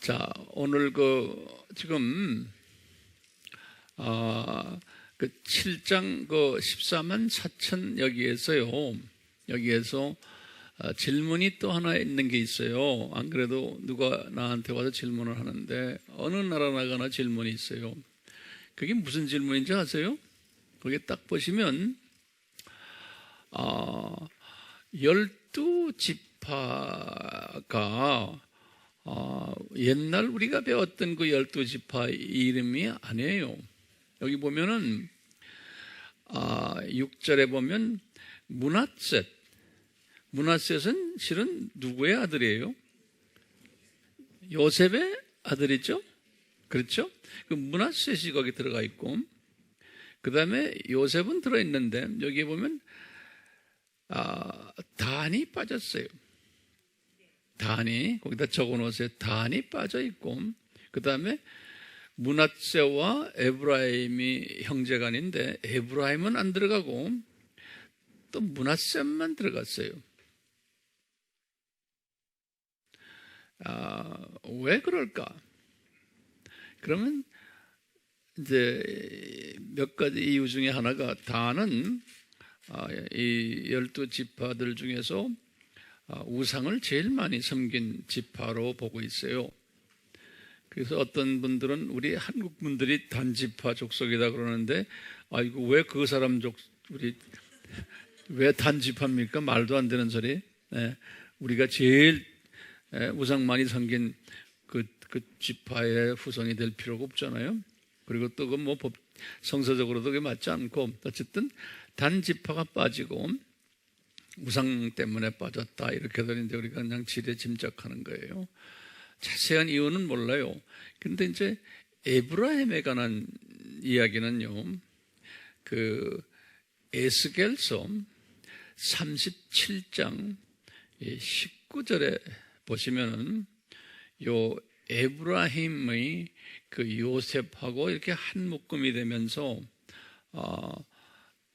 자, 오늘 지금, 그 7장 14만 4천 여기에서 질문이 또 하나 있는 게 있어요. 안 그래도 누가 나한테 와서 질문을 하는데, 어느 나라 나가나 질문이 있어요. 그게 무슨 질문인지 아세요? 거기 딱 보시면, 12지파가 옛날 우리가 배웠던 그 12지파 이름이 아니에요. 여기 보면은 6절에 보면 문하셋은 실은 누구의 아들이에요? 요셉의 아들이죠? 그렇죠? 그 문하셋이 거기 들어가 있고, 그 다음에 요셉은 들어있는데 여기에 보면 단이 빠졌어요. 단이, 거기다 적어놓으세요. 단이 빠져있고, 그 다음에 므낫세와 에브라임이 형제간인데 에브라임은 안 들어가고 또 므낫세만 들어갔어요. 왜 그럴까? 그러면 이제 몇 가지 이유 중에 하나가, 단은 이 12지파들 중에서 우상을 제일 많이 섬긴 지파로 보고 있어요. 그래서 어떤 분들은 우리 한국 분들이 단지파 족속이다 그러는데, 아이고 왜 그 사람 우리 왜 단지파입니까? 말도 안 되는 소리. 우리가 제일 우상 많이 섬긴 그 지파의 후손이 될 필요가 없잖아요. 그리고 또 그 뭐 성서적으로도 그게 맞지 않고, 어쨌든 단지파가 빠지고 우상 때문에 빠졌다 이렇게들 이제 우리가 그냥 지레 짐작하는 거예요. 자세한 이유는 몰라요. 근데 이제 에브라임에 관한 이야기는요, 그 에스겔서 37장 19절에 보시면은 요 에브라임의 그 요셉하고 이렇게 한 묶음이 되면서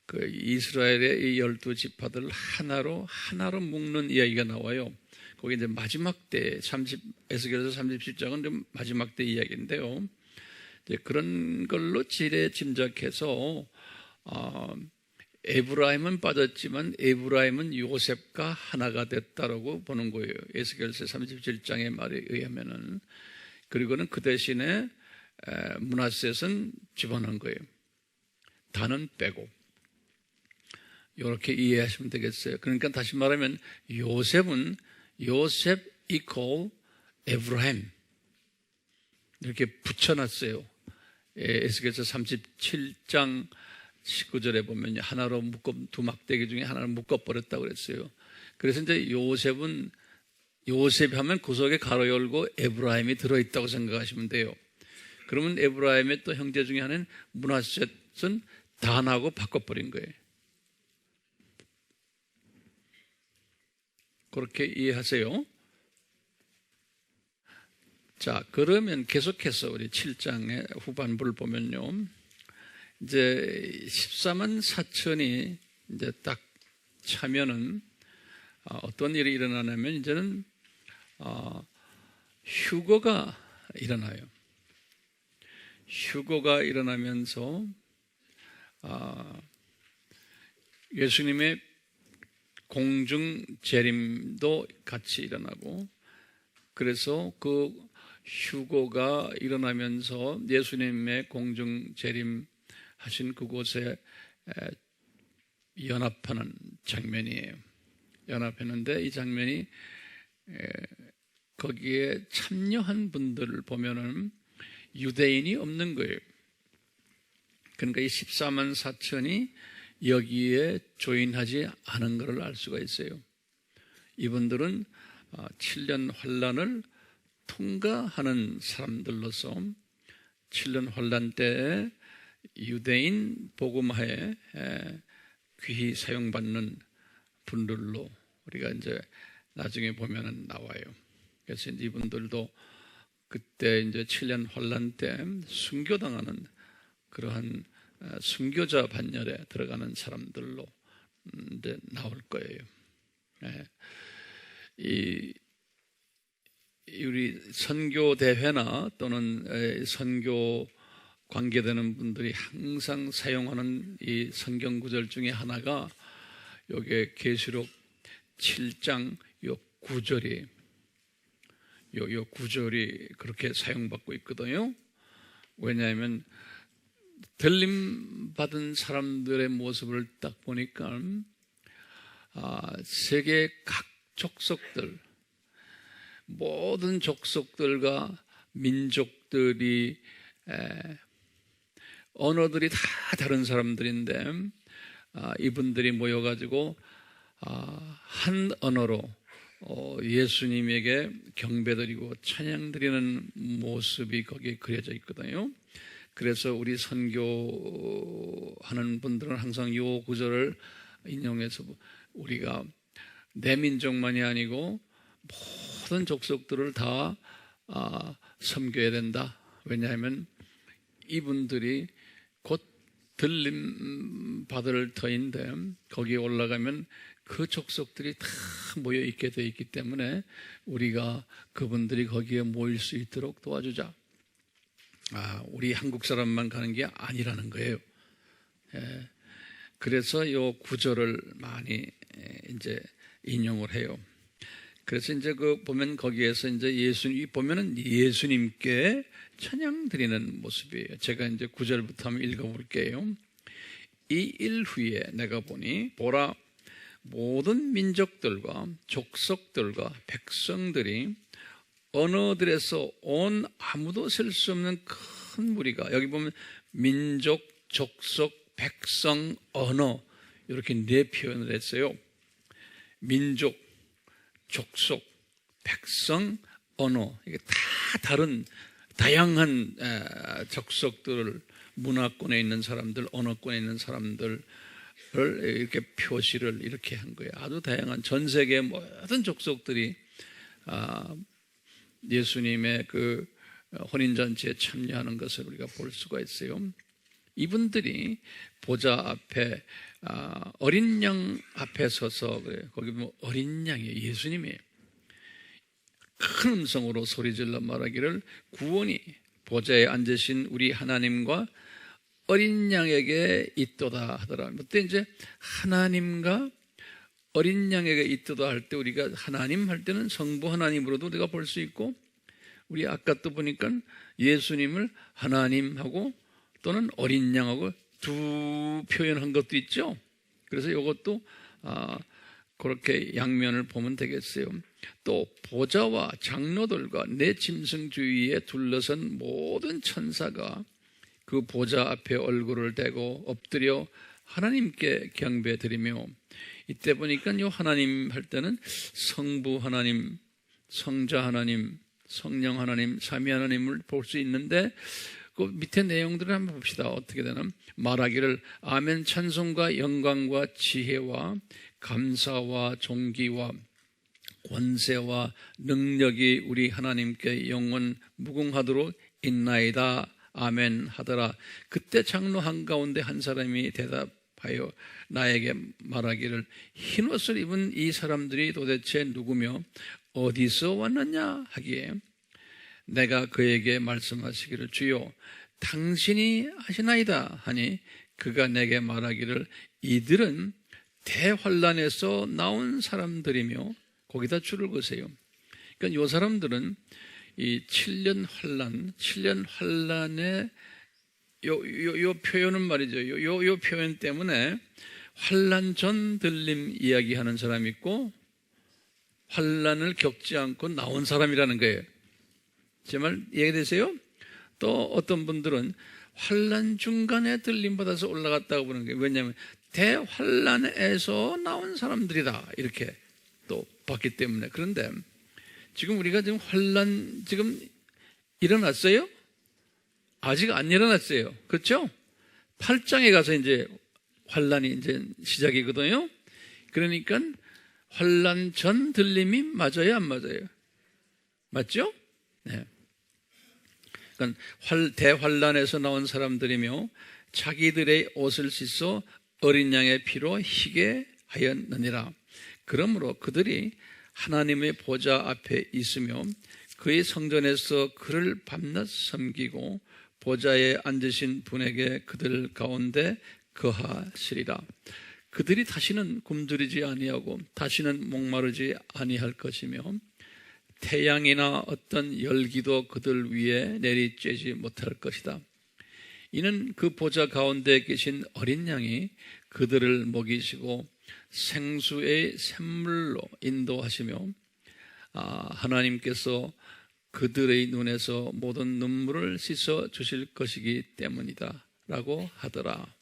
그 이스라엘의 이 12지파들을 하나로 묶는 이야기가 나와요. 거기 이제 마지막 때 에스겔서 37장은 좀 마지막 때 이야기인데요. 이제 그런 걸로 지레 짐작해서 에브라임은 빠졌지만 에브라임은 요셉과 하나가 됐다라고 보는 거예요. 에스겔서 37장의 말에 의하면은. 그리고는 그 대신에 므낫셋은 집어넣은 거예요. 단은 빼고. 이렇게 이해하시면 되겠어요. 그러니까 다시 말하면 요셉 equal 에브라임 이렇게 붙여놨어요. 에스겔서 37장 19절에 보면 하나로 두 막대기 중에 하나를 묶어버렸다고 그랬어요. 그래서 이제 요셉이 하면 그 속에 가로 열고 에브라임이 들어있다고 생각하시면 돼요. 그러면 에브라임의 또 형제 중에 하나는 므낫셋은 단하고 바꿔버린 거예요. 그렇게 이해하세요. 자, 그러면 계속해서 우리 7장의 후반부를 보면요, 이제 14만 4천이 이제 딱 차면은 어떤 일이 일어나냐면, 이제는 휴거가 일어나요. 휴거가 일어나면서 예수님의 공중 재림도 같이 일어나고, 그래서 그 휴거가 일어나면서 예수님의 공중 재림 하신 그곳에 연합하는 장면이에요. 연합했는데 이 장면이 거기에 참여한 분들을 보면은 유대인이 없는 거예요. 그러니까 이 14만 4천이 여기에 조인하지 않은 것을 알 수가 있어요. 이분들은 7년 환란을 통과하는 사람들로서 7년 환란 때에 유대인 복음화에 귀히 사용받는 분들로 우리가 이제 나중에 보면은 나와요. 그래서 이제 이분들도 그때 이제 7년 환란 때 순교당하는 그러한 순교자 반열에 들어가는 사람들로 이제 나올 거예요. 우리 선교 대회나 또는 선교 관계되는 분들이 항상 사용하는 이 성경 구절 중에 하나가 요게 계시록 7장 요 구절이 요 구절이 그렇게 사용받고 있거든요. 왜냐하면 들림 받은 사람들의 모습을 딱 보니까 세계 각 족속들, 모든 족속들과 민족들이 언어들이 다 다른 사람들인데 이분들이 모여가지고 한 언어로 예수님에게 경배드리고 찬양드리는 모습이 거기에 그려져 있거든요. 그래서 우리 선교하는 분들은 항상 이 구절을 인용해서 우리가 내 민족만이 아니고 모든 족속들을 다 섬겨야 된다. 왜냐하면 이분들이 곧 들림 받을 터인데 거기에 올라가면 그 족속들이 다 모여 있게 되어 있기 때문에 우리가 그분들이 거기에 모일 수 있도록 도와주자. 우리 한국 사람만 가는 게 아니라는 거예요. 그래서 이 구절을 많이 이제 인용을 해요. 그래서 이제 보면 거기에서 이제 보면은 예수님께 찬양 드리는 모습이에요. 제가 이제 9절부터 한번 읽어볼게요. 이 일 후에 내가 보니 보라 모든 민족들과 족속들과 백성들이 언어들에서 온 아무도 셀 수 없는 큰 무리가, 여기 보면 민족, 족속, 백성, 언어 이렇게 네 표현을 했어요. 민족, 족속, 백성, 언어, 이게 다 다른 다양한 족속들을, 문화권에 있는 사람들, 언어권에 있는 사람들을 이렇게 표시를 이렇게 한 거예요. 아주 다양한 전 세계의 모든 족속들이 예수님의 그 혼인잔치에 참여하는 것을 우리가 볼 수가 있어요. 이분들이 보좌 앞에 어린 양 앞에 서서, 거기 보면 어린 양이에요. 예수님이 큰 음성으로 소리질러 말하기를 구원이 보좌에 앉으신 우리 하나님과 어린 양에게 있도다 하더라. 그때 이제 하나님과 어린 양에게 있도다 할 때 우리가 하나님 할 때는 성부 하나님으로도 우리가 볼 수 있고, 우리 아까 또 보니까 예수님을 하나님하고 또는 어린 양하고 두 표현한 것도 있죠. 그래서 이것도 그렇게 양면을 보면 되겠어요. 또 보좌와 장로들과 내 짐승 주위에 둘러선 모든 천사가 그 보좌 앞에 얼굴을 대고 엎드려 하나님께 경배드리며, 이때 보니까 이 하나님 할 때는 성부 하나님, 성자 하나님, 성령 하나님, 삼위 하나님을 볼 수 있는데, 그 밑에 내용들을 한번 봅시다. 어떻게 되나? 말하기를 아멘, 찬송과 영광과 지혜와 감사와 존귀와 권세와 능력이 우리 하나님께 영원 무궁하도록 있나이다. 아멘 하더라. 그때 장로 한가운데 한 사람이 대답하여 나에게 말하기를 흰옷을 입은 이 사람들이 도대체 누구며 어디서 왔느냐 하기에 내가 그에게 말씀하시기를 주여 당신이 하시나이다 하니 그가 내게 말하기를 이들은 대환란에서 나온 사람들이며, 거기다 줄을 그으세요. 그러니까 이 사람들은 이 7년 환란의 요 표현은 말이죠. 요 표현 때문에 환란 전 들림 이야기하는 사람이 있고 환란을 겪지 않고 나온 사람이라는 거예요. 제 말 이해되세요? 또 어떤 분들은 환란 중간에 들림 받아서 올라갔다고 보는 거예요. 왜냐하면 대환란에서 나온 사람들이다 이렇게 또 봤기 때문에. 그런데 지금 우리가 지금 환란 지금 일어났어요? 아직 안 일어났어요. 그렇죠? 8장에 가서 이제 환란이 이제 시작이거든요. 그러니까 환란 전 들림이 맞아요, 안 맞아요? 맞죠? 네. 그러니까 대환란에서 나온 사람들이며 자기들의 옷을 씻어 어린 양의 피로 희게 하였느니라. 그러므로 그들이 하나님의 보좌 앞에 있으며 그의 성전에서 그를 밤낮 섬기고 보좌에 앉으신 분에게 그들 가운데 거하시리라. 그들이 다시는 굶주리지 아니하고 다시는 목마르지 아니할 것이며 태양이나 어떤 열기도 그들 위에 내리쬐지 못할 것이다. 이는 그 보좌 가운데 계신 어린 양이 그들을 먹이시고 생수의 샘물로 인도하시며 하나님께서 그들의 눈에서 모든 눈물을 씻어 주실 것이기 때문이다 라고 하더라.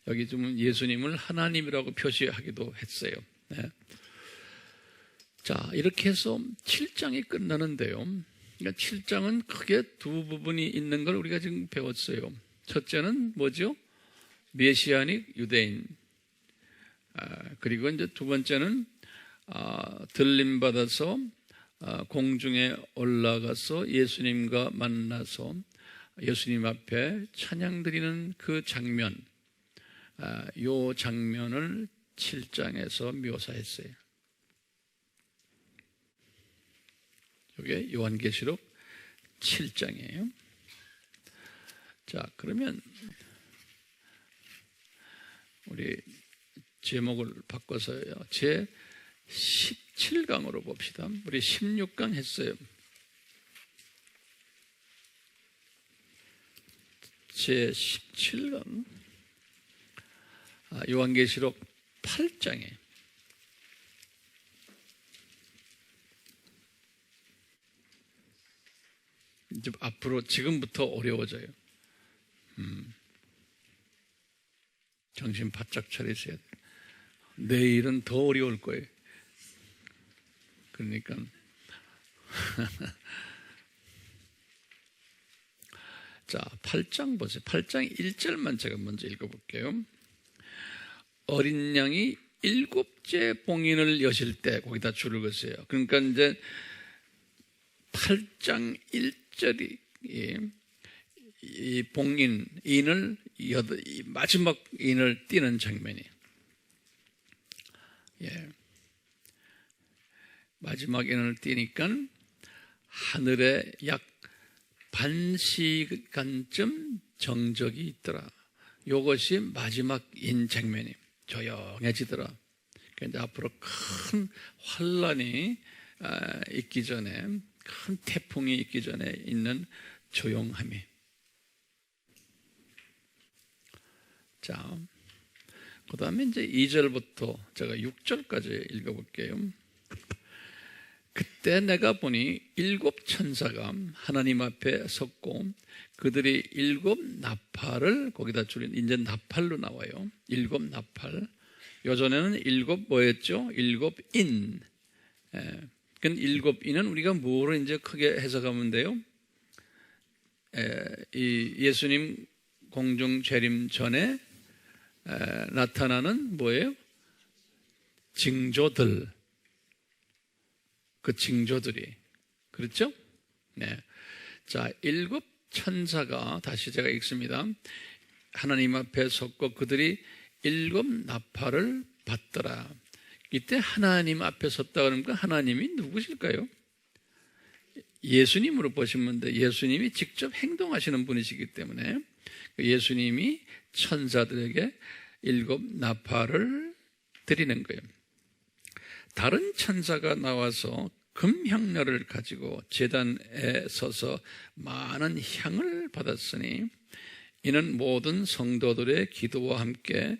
여기 좀 예수님을 하나님이라고 표시하기도 했어요. 네. 자, 이렇게 해서 7장이 끝나는데요. 그러니까 7장은 크게 두 부분이 있는 걸 우리가 지금 배웠어요. 첫째는 뭐죠? 메시아닉 유대인. 그리고 이제 두 번째는 들림받아서 공중에 올라가서 예수님과 만나서 예수님 앞에 찬양 드리는 그 장면, 이 장면을 7장에서 묘사했어요. 이게 요한계시록 7장이에요. 자, 그러면 우리 제목을 바꿔서요. 제 17강으로 봅시다. 우리 16강 했어요. 제 17강 요한계시록 8장에 이제 앞으로 지금부터 어려워져요. 정신 바짝 차리셔야 돼요. 내일은 더 어려울 거예요. 그러니까 자, 8장 보세요. 8장 1절만 제가 먼저 읽어볼게요. 어린 양이 7째 봉인을 여실 때 거기다 줄을 그었어요. 그러니까 이제 8장 1절이 이 봉인, 인을 마지막 인을 띄는 장면이에요. 예. 마지막 인을 띄니까 하늘에 약 반시간쯤 정적이 있더라. 이것이 마지막 인 장면이에요. 조용해지더라. 그러니까 앞으로 큰 환란이 있기 전에, 큰 태풍이 있기 전에 있는 조용함이. 자, 그 다음에 이제 2절부터 제가 6절까지 읽어볼게요. 그때 내가 보니 7 천사가 하나님 앞에 섰고 그들이 7 나팔을 거기다 줄인, 이제 나팔로 나와요. 7 나팔. 요전에는 7 뭐였죠? 7 인. 그 7 인은 우리가 뭐로 이제 크게 해석하면 돼요? 이 예수님 공중 재림 전에 나타나는 뭐예요? 징조들. 그 징조들이. 그렇죠? 네. 자, 7 천사가, 다시 제가 읽습니다. 하나님 앞에 섰고 그들이 7 나팔을 받더라. 이때 하나님 앞에 섰다 그러니까 하나님이 누구실까요? 예수님으로 보시면 돼. 예수님이 직접 행동하시는 분이시기 때문에 예수님이 천사들에게 7 나팔을 드리는 거예요. 다른 천사가 나와서 금향료를 가지고 제단에 서서 많은 향을 받았으니 이는 모든 성도들의 기도와 함께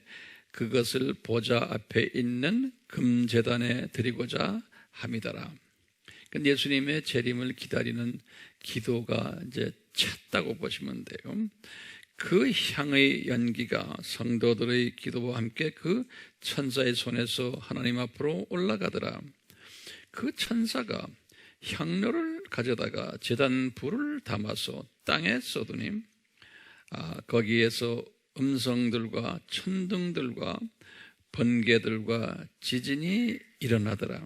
그것을 보좌 앞에 있는 금제단에 드리고자 함이더라. 예수님의 재림을 기다리는 기도가 이제 찼다고 보시면 돼요. 그 향의 연기가 성도들의 기도와 함께 그 천사의 손에서 하나님 앞으로 올라가더라. 그 천사가 향료를 가져다가 제단 불을 담아서 땅에 쏟으니 거기에서 음성들과 천둥들과 번개들과 지진이 일어나더라.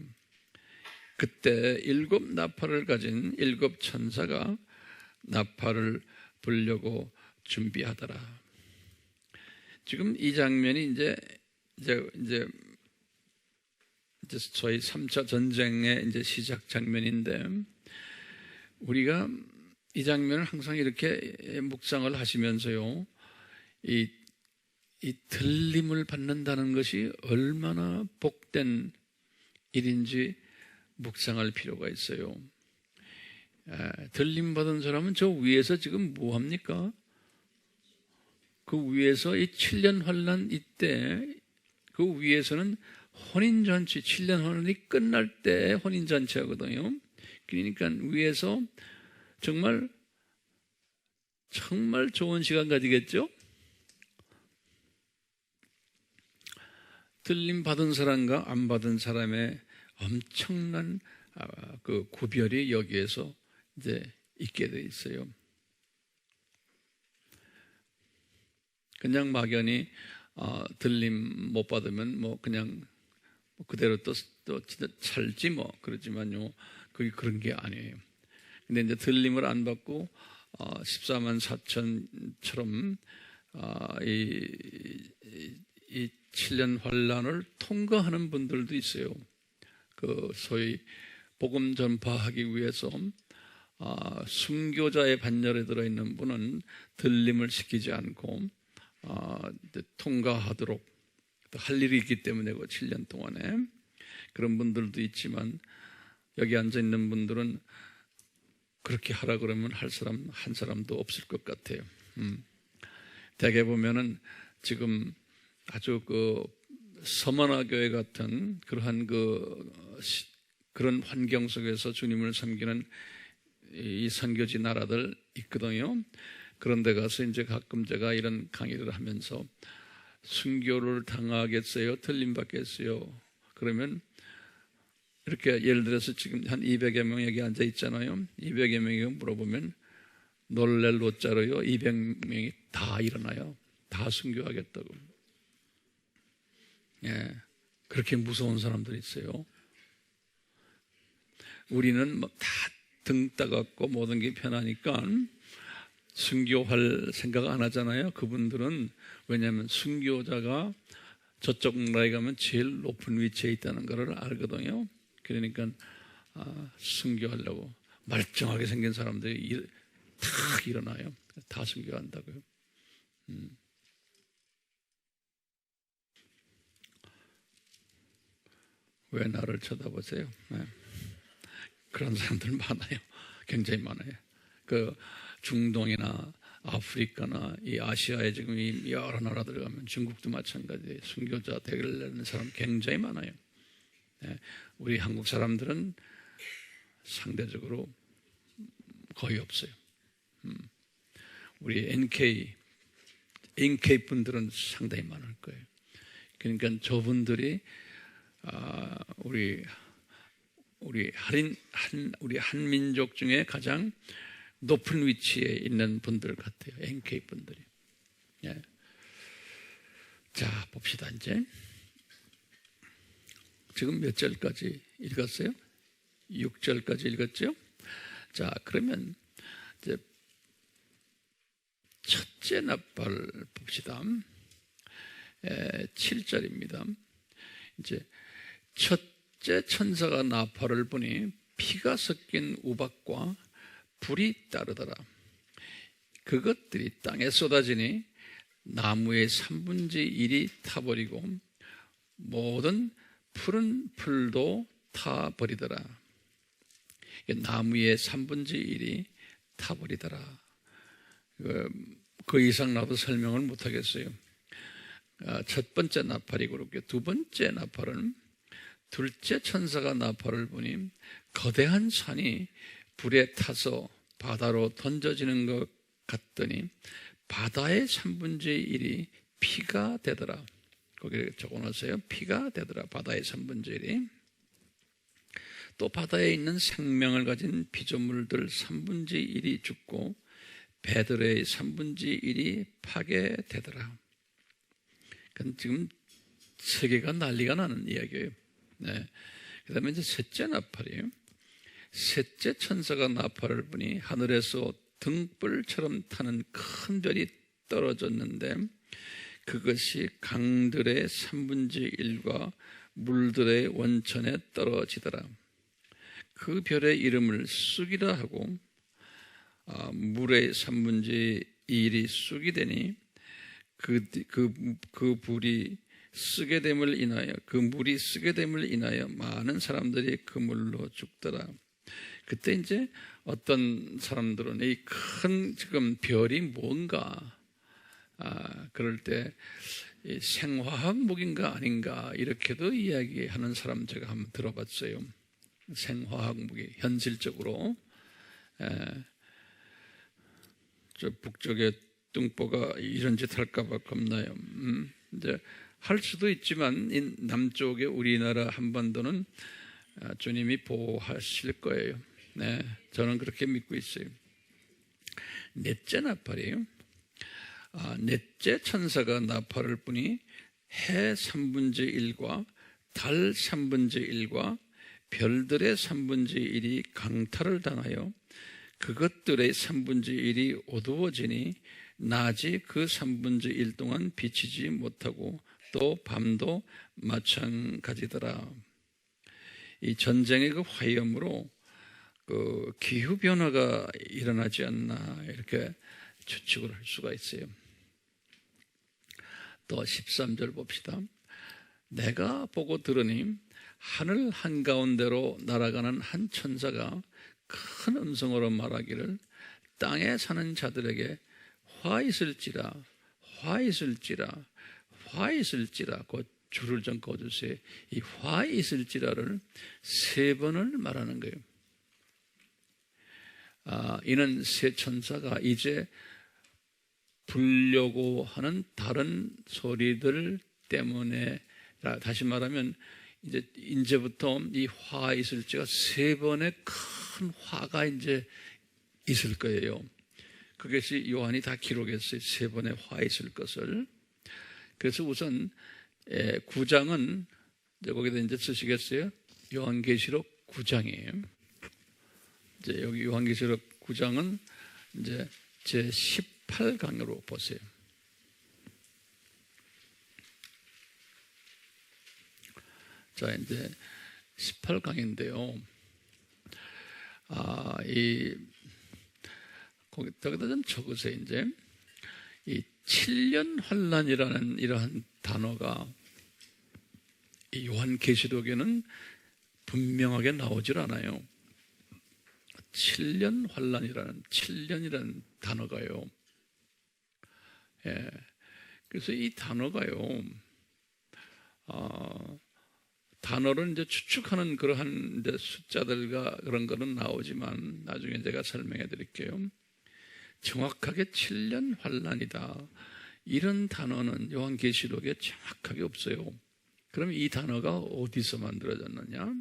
그때 7 나팔을 가진 7 천사가 나팔을 불려고 준비하더라. 지금 이 장면이 이제 이제 소위 3차 전쟁의 이제 시작 장면인데, 우리가 이 장면을 항상 이렇게 묵상을 하시면서요, 이 들림을 받는다는 것이 얼마나 복된 일인지 묵상할 필요가 있어요. 들림 받은 사람은 저 위에서 지금 뭐 합니까? 그 위에서 이 7년 환난 이때 그 위에서는 혼인잔치, 7년 환난이 끝날 때 혼인잔치 하거든요. 그러니까 위에서 정말 좋은 시간 가지겠죠? 들림 받은 사람과 안 받은 사람의 엄청난 그 구별이 여기에서 이제 있게 돼 있어요. 그냥 막연히 들림 못 받으면 뭐 그냥 그대로 또 진짜 살지 뭐 그러지만요, 그게 그런 게 아니에요. 근데 이제 들림을 안 받고 14만 4천처럼 이 7년 환란을 통과하는 분들도 있어요. 그 소위 복음 전파하기 위해서 순교자의 반열에 들어있는 분은 들림을 시키지 않고 통과하도록 할 일이 있기 때문에 그 7년 동안에 그런 분들도 있지만, 여기 앉아 있는 분들은 그렇게 하라 그러면 할 사람 한 사람도 없을 것 같아요. 대개 보면은 지금 아주 그 서머나 교회 같은 그러한 그런 환경 속에서 주님을 섬기는 이 선교지 나라들 있거든요. 그런 데 가서 이제 가끔 제가 이런 강의를 하면서 순교를 당하겠어요? 틀림받겠어요? 그러면 이렇게 예를 들어서 지금 한 200여 명 여기 앉아 있잖아요. 200여 명이 물어보면 놀랄 노자로요, 200명이 다 일어나요. 다 순교하겠다고. 예, 그렇게 무서운 사람들이 있어요. 우리는 뭐 다 등 따갑고 모든 게 편하니까 순교할 생각 안 하잖아요. 그분들은 왜냐하면 순교자가 저쪽 나라에 가면 제일 높은 위치에 있다는 것을 알거든요. 그러니까 순교하려고 말짱하게 생긴 사람들이 탁 일어나요. 다 순교한다고요. 왜 나를 쳐다보세요? 네. 그런 사람들 많아요. 굉장히 많아요. 그 중동이나 아프리카나 이 아시아에 지금 이 여러 나라들 가면 중국도 마찬가지예요. 순교자 되려는 사람 굉장히 많아요. 네. 우리 한국 사람들은 상대적으로 거의 없어요. 우리 NK 분들은 상당히 많을 거예요. 그러니까 저분들이 우리 한민족 중에 가장 높은 위치에 있는 분들 같아요. NK 분들이. 예. 자, 봅시다. 이제 지금 몇 절까지 읽었어요? 6절까지 읽었죠? 자, 그러면 이제 첫째 나팔 봅시다. 7절입니다. 이제 첫째 천사가 나팔을 부니 피가 섞인 우박과 불이 따르더라. 그것들이 땅에 쏟아지니 나무의 3분의 1이 타버리고 모든 푸른 풀도 타버리더라. 나무의 3분의 1이 타버리더라. 그 이상 나도 설명을 못하겠어요. 첫 번째 나팔이 그렇게, 두 번째 나팔은 둘째 천사가 나팔을 부니 거대한 산이 불에 타서 바다로 던져지는 것 같더니 바다의 3분의 1이 피가 되더라. 거기에 적어놓으세요. 피가 되더라. 바다의 3분의 1이. 또 바다에 있는 생명을 가진 피조물들 3분의 1이 죽고 배들의 3분의 1이 파괴되더라. 그건 지금 세계가 난리가 나는 이야기예요. 네. 그 다음에 이제 셋째 나팔이에요. 셋째 천사가 나팔을 부니 하늘에서 등불처럼 타는 큰 별이 떨어졌는데 그것이 강들의 3분의 1과 물들의 원천에 떨어지더라. 그 별의 이름을 쑥이라 하고 물의 3분의 1이 쑥이 되니 그 불이 쓰게 됨을 인하여 그 물이 쓰게 됨을 인하여 많은 사람들이 그 물로 죽더라. 그때 이제 어떤 사람들은 이 큰 지금 별이 뭔가 그럴 때 이 생화학 무기인가 아닌가 이렇게도 이야기하는 사람 제가 한번 들어봤어요. 생화학 무기 현실적으로 저 북쪽에 뚱보가 이런 짓 할까봐 겁나요. 이제 할 수도 있지만 남쪽에 우리나라 한반도는 주님이 보호하실 거예요. 네, 저는 그렇게 믿고 있어요. 넷째 나팔이에요. 넷째 천사가 나팔을 부니 해 3분의 1과 달 3분의 1과 별들의 3분의 1이 강탈을 당하여 그것들의 3분의 1이 어두워지니 낮이 그 3분의 1 동안 비치지 못하고 또 밤도 마찬가지더라. 이 전쟁의 그 화염으로 그 기후 변화가 일어나지 않나 이렇게 추측을 할 수가 있어요. 또 13절 봅시다. 내가 보고 들으니 하늘 한가운데로 날아가는 한 천사가 큰 음성으로 말하기를 땅에 사는 자들에게 화 있을지라 화 있을지라 화 있을지라 곧 줄을 좀 그어주세요. 이 화 있을지라를 3번을 말하는 거예요. 이는 새 천사가 이제 불려고 하는 다른 소리들 때문에, 다시 말하면 이제부터 이 화 있을지가 3번의 큰 화가 이제 있을 거예요. 그것이 요한이 다 기록했어요. 3번의 화 있을 것을. 그래서 우선 9장은 거기다 이제 쓰시겠어요? 요한계시록 9장이에요. 이제 여기 요한계시록 9장은 이제 제 18강으로 보세요. 자, 이제 18강인데요. 거기다 좀 적으세요, 이제. 이 7년 환란이라는 이러한 단어가 이 요한계시록에는 분명하게 나오질 않아요. 7년 환란이라는 7년이라는 단어가요. 예. 그래서 이 단어가요. 단어를 이제 추측하는 그러한 이제 숫자들과 그런 거는 나오지만 나중에 제가 설명해 드릴게요. 정확하게 7년 환란이다. 이런 단어는 요한계시록에 정확하게 없어요. 그럼 이 단어가 어디서 만들어졌느냐?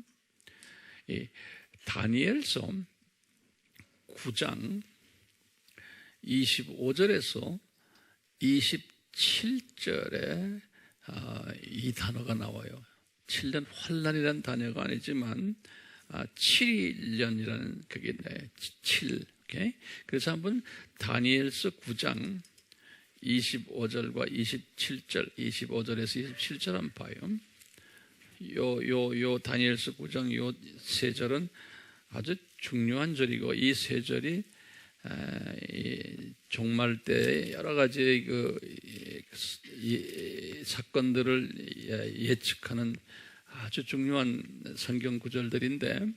이 다니엘서 9장 25절에서 27절에 이 단어가 나와요. 7년 환란이라는 단어가 아니지만 7년이라는 그게 7. 오케이? 그래서 한번 다니엘서 9장 25절과 27절, 25절에서 27절 한번 봐요. 요 다니엘서 9장 요 세 절은 아주 중요한 절이고, 이 세 절이 종말 때 여러 가지 사건들을 예측하는 아주 중요한 성경 구절들인데,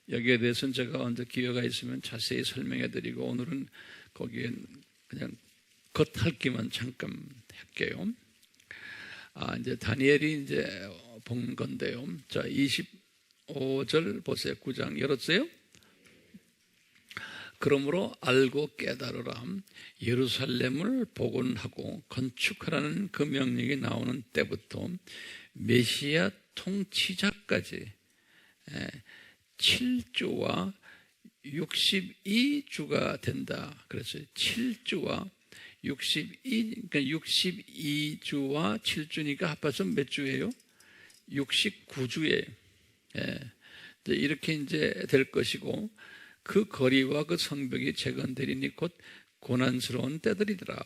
여기에 대해서는 제가 언제 기회가 있으면 자세히 설명해 드리고, 오늘은 거기에 그냥 겉핥기만 잠깐 할게요. 이제 다니엘이 이제 본 건데요. 자, 25절 보세요. 9장 열었어요? 그러므로 알고 깨달으라. 예루살렘을 복원하고 건축하라는 그 명령이 나오는 때부터 메시아 통치자까지 7주와 62주가 된다. 그래서 7주와 그러니까 62주와 7주니까 합해서 몇 주예요? 69주예요. 이렇게 이제 될 것이고, 그 거리와 그 성벽이 재건되리니 곧 고난스러운 때들이더라.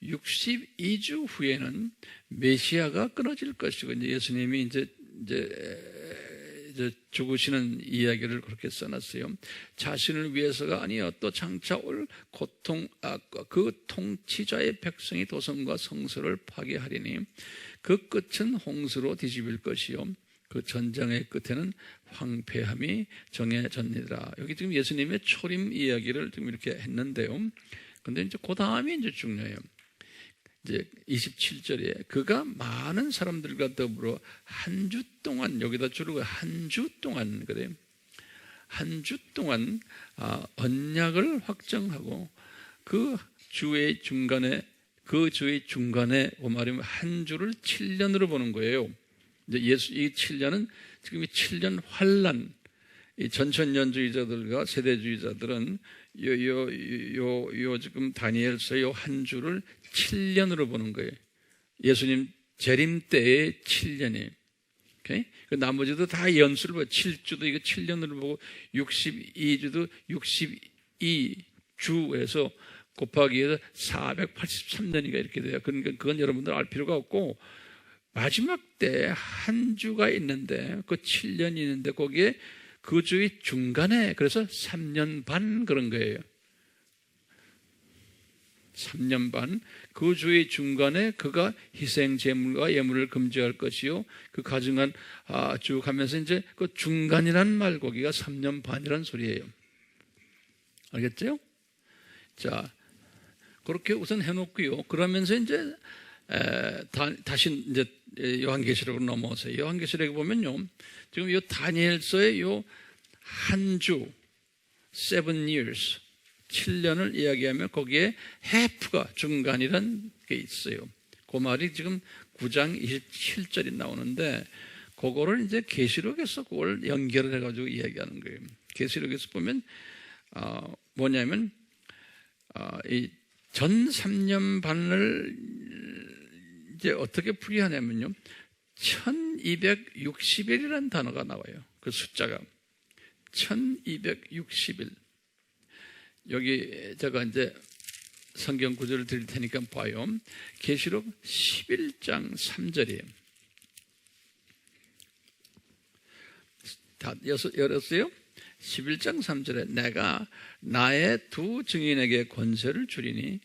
62주 후에는 메시아가 끊어질 것이고, 이제 예수님이 이제 이제 죽으시는 이야기를 그렇게 써놨어요. 자신을 위해서가 아니요 또 장차 올 그 통치자의 백성이 도성과 성소를 파괴하리니 그 끝은 홍수로 뒤집힐 것이요 그 전쟁의 끝에는 황폐함이 정해졌느니라. 여기 지금 예수님의 초림 이야기를 지금 이렇게 했는데요. 근데 이제 그 다음이 이제 중요해요. 이제 27절에 그가 많은 사람들과 더불어 한 주 동안, 여기다 줄이고 한 주 동안, 그래요. 한 주 동안 언약을 확정하고 그 주의 중간에 그 말하면 한 주를 7년으로 보는 거예요. 이제 이 7년은 지금 이 7년 환란, 이 전천년주의자들과 세대주의자들은 지금 다니엘서 요 한 주를 7년으로 보는 거예요. 예수님 재림 때의 7년이에요. 오케이? 그 나머지도 다 연수를 보고 7주도 이거 7년으로 보고 62주도 62주에서 곱하기 해서 483년이가 이렇게 돼요. 그러니까 그건 여러분들 알 필요가 없고 마지막 때 한 주가 있는데 그 7년이 있는데 거기에 그 주의 중간에 그래서 3년 반 그런 거예요. 3년 반 그 주의 중간에 그가 희생 제물과 예물을 금지할 것이요 그 가증한 쭉 하면서 이제 그 중간이란 말 거기가 3년 반이란 소리예요. 알겠죠? 자, 그렇게 우선 해놓고요. 그러면서 이제 다시 이제 요한계시록으로 넘어오세요. 요한계시록에 보면요, 지금 이 다니엘서의 요 한 주, 7 years, 7년을 이야기하면 거기에 해프가 중간이란 게 있어요. 그 말이 지금 9장 27절이 나오는데 그거를 이제 계시록에서 그걸 연결을 해가지고 이야기하는 거예요. 계시록에서 보면 뭐냐면 이 전 3년 반을 이제 어떻게 풀이하냐면요, 1260일이라는 단어가 나와요. 그 숫자가 1260일. 여기 제가 이제 성경 구절을 드릴 테니까 봐요. 계시록 11장 3절이에요. 다 열었어요? 11장 3절에 내가 나의 두 증인에게 권세를 주리니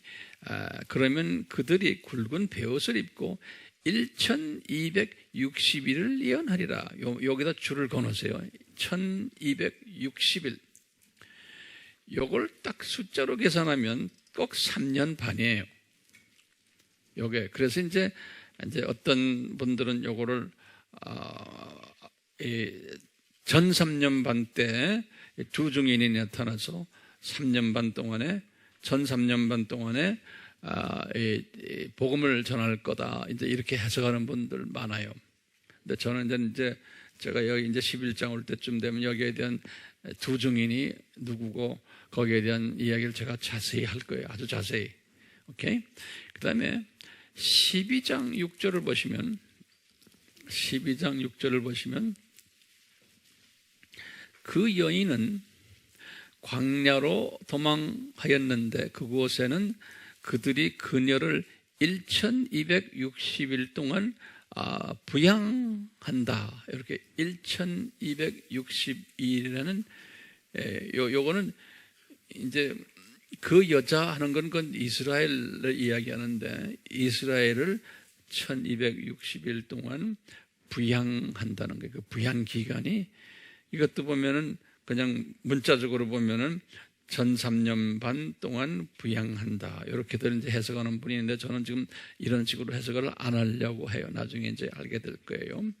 그러면 그들이 굵은 베옷을 입고 1260일을 예언하리라. 여기다 줄을 거놓으세요. 1260일. 요걸 딱 숫자로 계산하면 꼭 3년 반이에요. 요게. 그래서 이제 어떤 분들은 요거를 전 3년 반 때 두 증인이 나타나서 3년 반 동안에 전 3년 반 동안에 복음을 전할 거다. 이제 이렇게 해석하는 분들 많아요. 근데 저는 이제 제가 여기 이제 11장 올 때쯤 되면 여기에 대한 두 증인이 누구고 거기에 대한 이야기를 제가 자세히 할 거예요. 아주 자세히. 오케이? 그 다음에 12장 6절을 보시면 12장 6절을 보시면 그 여인은 광야로 도망하였는데 그곳에는 그들이 그녀를 1260일 동안 부양한다. 이렇게 1260일이라는 요거는 이제 그 여자 하는 건 그건 이스라엘을 이야기하는데 이스라엘을 1260일 동안 부양한다는 거예요. 그 부양 기간이 이것도 보면은 그냥 문자적으로 보면은 전 3년 반 동안 부양한다. 이렇게들 이제 해석하는 분이 있는데 저는 지금 이런 식으로 해석을 안 하려고 해요. 나중에 이제 알게 될 거예요.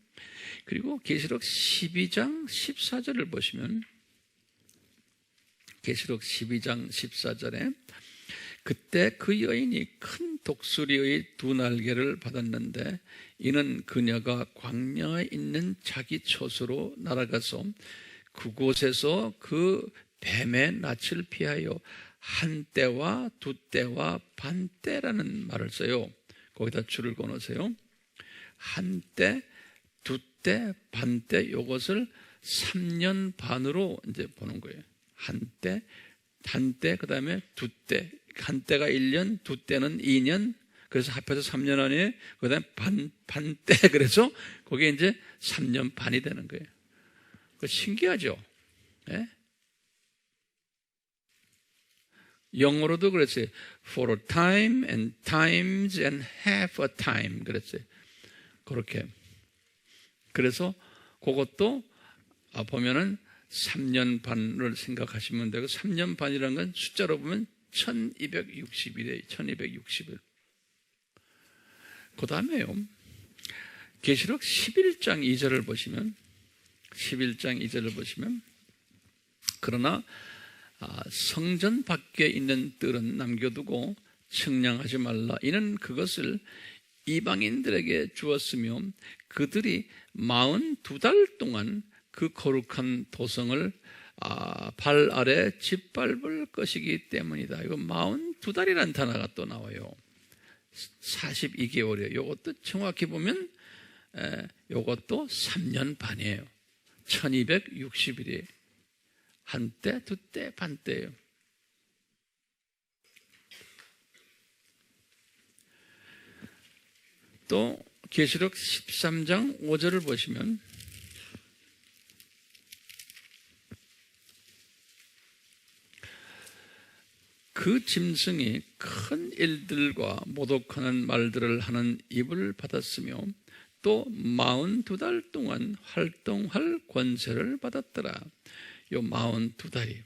그리고 계시록 12장 14절을 보시면 계시록 12장 14절에 그때 그 여인이 큰 독수리의 두 날개를 받았는데 이는 그녀가 광야에 있는 자기 처소로 날아가서 그곳에서 그 뱀의 낯을 피하여 한 때와 두 때와 반 때라는 말을 써요. 거기다 줄을 거놓으세요. 한 때, 두 때, 반 때, 이것을 3년 반으로 이제 보는 거예요. 한 때, 그 다음에 두 때. 한 때가 1년, 두 때는 2년, 그래서 합해서 3년 안에 그다음에 반때 그래서 그게 이제 3년 반이 되는 거예요. 그 신기하죠? 예? 영어로도 그랬어요. For a time and times and half a time 그랬어요. 그렇게. 그래서 그것도 보면은 3년 반을 생각하시면 되고 3년 반이라는 건 숫자로 보면 1260일이에요. 1260일. 그 다음에요. 계시록 11장 2절을 보시면 11장 2절을 보시면 그러나 성전 밖에 있는 뜰은 남겨두고 측량하지 말라. 이는 그것을 이방인들에게 주었으며 그들이 42달 동안 그 거룩한 도성을 발 아래 짓밟을 것이기 때문이다. 이거 42달이라는 단어가 또 나와요. 42개월이에요. 이것도 정확히 보면 이것도 3년 반이에요. 1260일이에요. 한때, 두때, 반때예요. 또 계시록 13장 5절을 보시면 그 짐승이 큰 일들과 모독하는 말들을 하는 입을 받았으며 또 42달 동안 활동할 권세를 받았더라. 요 42달이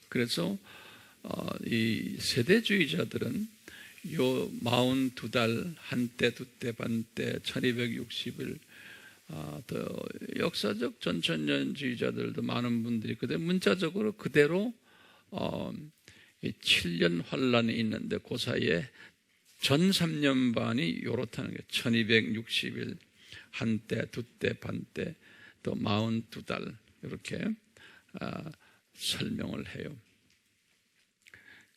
그래서 이 세대주의자들은 요 42달 한때 두때 반때 1260일 더 역사적 전천년주의자들도 많은 분들이 그대로 문자적으로 그대로 7년 환란이 있는데 그 사이에 전 3년 반이 요렇다는 게 1260일 한때 두때 반때 또 42달 이렇게 설명을 해요.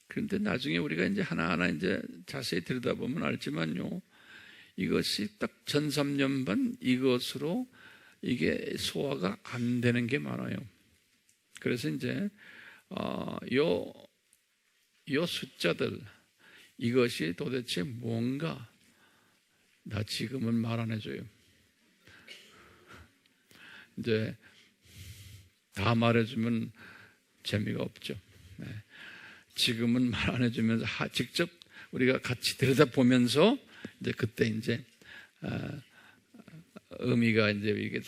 그런데 나중에 우리가 이제 하나하나 이제 자세히 들여다보면 알지만요, 이것이 딱 전 3년 반 이것으로 이게 소화가 안 되는 게 많아요. 그래서 이제 요 숫자들 이것이 도대체 뭔가 나 지금은 말 안 해줘요. 이제 다 말해주면 재미가 없죠. 네. 지금은 말 안 해주면서 직접 우리가 같이 들여다보면서 이제 그때 이제 의미가 이제 이게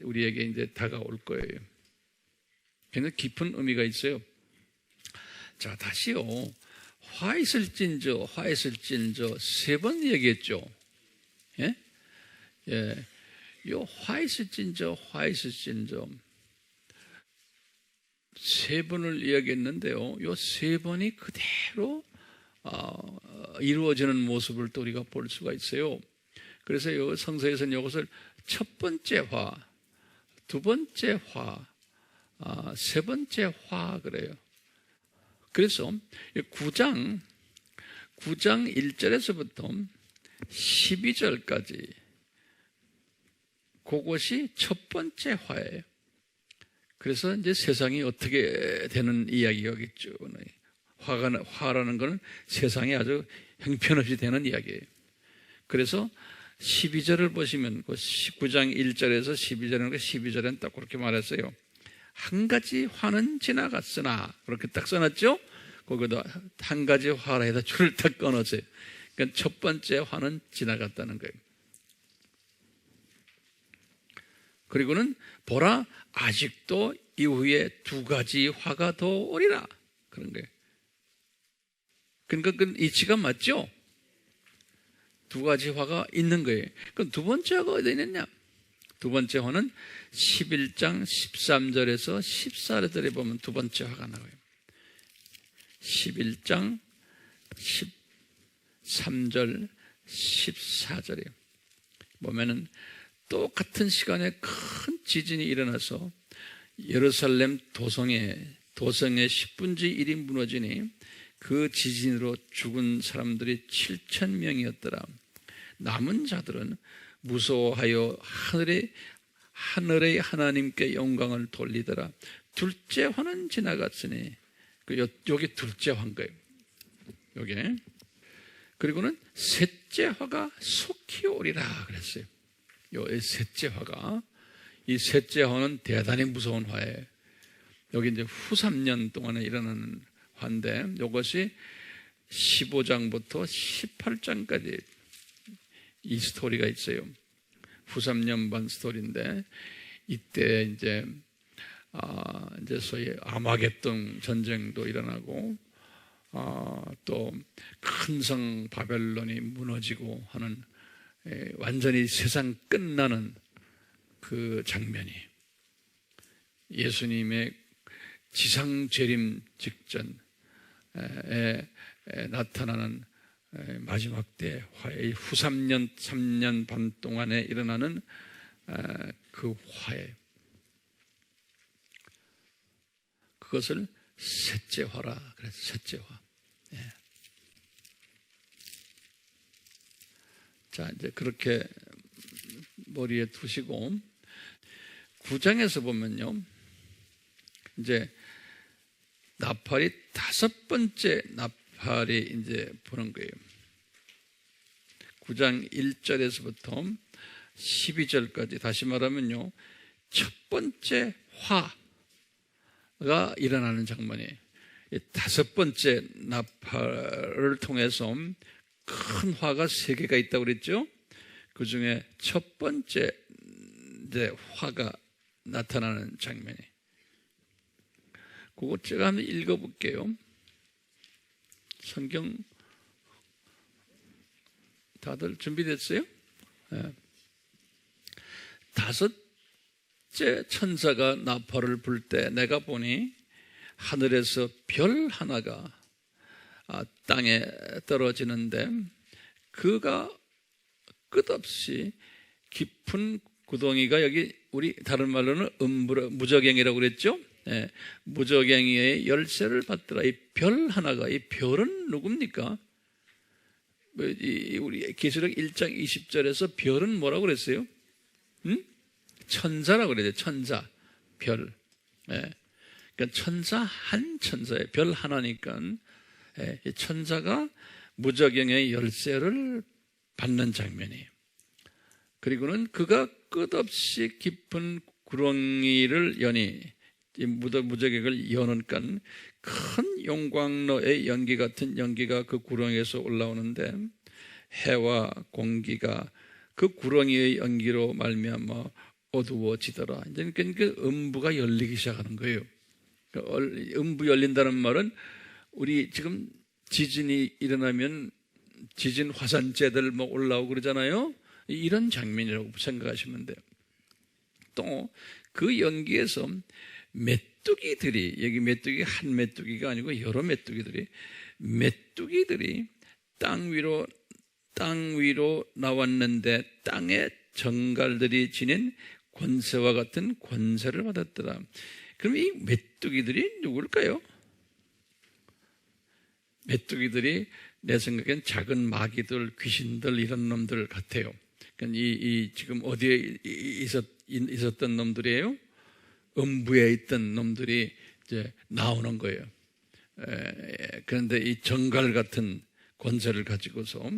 우리에게 이제 다가올 거예요. 굉장히 깊은 의미가 있어요. 자, 다시요. 화 있을진저 세 번 얘기했죠. 예? 예. 요 화 있을진저 세 번을 이야기했는데요. 요 세 번이 그대로 이루어지는 모습을 또 우리가 볼 수가 있어요. 그래서 요 성서에서는 이것을 첫 번째 화, 두 번째 화, 세 번째 화 그래요. 그래서 9장 1절에서부터 12절까지 그것이 첫 번째 화예요. 그래서 이제 세상이 어떻게 되는 이야기겠죠. 화라는 것은 세상에 아주 형편없이 되는 이야기예요. 그래서 12절을 보시면 그 19장 1절에서 12절은 딱 그렇게 말했어요. 한 가지 화는 지나갔으나 그렇게 딱 써놨죠. 거기다 한 가지 화라 해서 줄을 딱 끊었어요. 그러니까 첫 번째 화는 지나갔다는 거예요. 그리고는 보라 아직도 이후에 두 가지 화가 더 오리라 그런 거예요. 그러니까 그 이치가 맞죠? 두 가지 화가 있는 거예요. 그럼 두 번째 화가 어디 있느냐? 두 번째 화는 11장 13절에서 14절에 보면 두 번째 화가 나와요. 11장 13절 14절에 보면은 똑같은 시간에 큰 지진이 일어나서 예루살렘 도성의 10분의 1이 무너지니 그 지진으로 죽은 사람들이 7,000명이었더라. 남은 자들은 무서워하여 하늘의 하나님께 영광을 돌리더라. 둘째 화는 지나갔으니, 요게 둘째 화인 거예요. 요게. 그리고는 셋째 화가 속히 오리라 그랬어요. 요 셋째 화가, 이 셋째 화는 대단히 무서운 화예요. 여기 이제 후 3년 동안에 일어나는 화인데, 요것이 15장부터 18장까지 이 스토리가 있어요. 후 3년 반 스토리인데, 이때 이제 소위 아마겟돈 전쟁도 일어나고, 또 큰 성 바벨론이 무너지고 하는, 완전히 세상 끝나는 그 장면이 예수님의 지상 재림 직전에 나타나는 마지막 때 화해, 후 3년 반 동안에 일어나는 그 화해, 그것을 셋째 화라 그래서 셋째 화. 자, 이제 그렇게 머리에 두시고 9장에서 보면요, 이제 나팔이 5번째 나팔이 이제 부는 거예요. 9장 1절에서부터 12절까지, 다시 말하면요, 첫 번째 화가 일어나는 장면이에요. 5번째 나팔을 통해서 큰 화가 3개가 있다고 그랬죠? 그 중에 첫 번째 이제 화가 나타나는 장면이에요. 그거 제가 한번 읽어볼게요. 성경 다들 준비됐어요? 네. 5째 천사가 나팔을 불 때 내가 보니 하늘에서 별 하나가 땅에 떨어지는데, 그가 끝없이 깊은 구덩이가, 여기 우리 다른 말로는 무저갱이라고 그랬죠? 네. 무저갱이의 열쇠를 받더라. 이 별 하나가, 이 별은 누굽니까? 우리 계시록 1장 20절에서 별은 뭐라고 그랬어요? 천사라고 그래요. 천사, 별. 네. 그러니까 천사, 한 천사예요. 별 하나니까. 이 천사가 무저갱의 열쇠를 받는 장면이에요. 그리고는 그가 끝없이 깊은 구렁이를 여니, 이 무저갱을 여니까 큰 용광로의 연기 같은 연기가 그 구렁이에서 올라오는데, 해와 공기가 그 구렁이의 연기로 말미암아 어두워지더라. 이제 그 음부가 열리기 시작하는 거예요. 음부 열린다는 말은, 우리 지금 지진이 일어나면 지진 화산재들 뭐 올라오고 그러잖아요. 이런 장면이라고 생각하시면 돼요. 또 그 연기에서 메뚜기들이, 여기 메뚜기 한 메뚜기가 아니고 여러 메뚜기들이 땅 위로 나왔는데, 땅의 정갈들이 지닌 권세와 같은 권세를 받았더라. 그럼 이 메뚜기들이 누굴까요? 메뚜기들이 내 생각엔 작은 마귀들, 귀신들, 이런 놈들 같아요. 그러니까 지금 어디에 있었던 놈들이에요? 음부에 있던 놈들이 이제 나오는 거예요. 그런데 이 정갈 같은 권세를 가지고서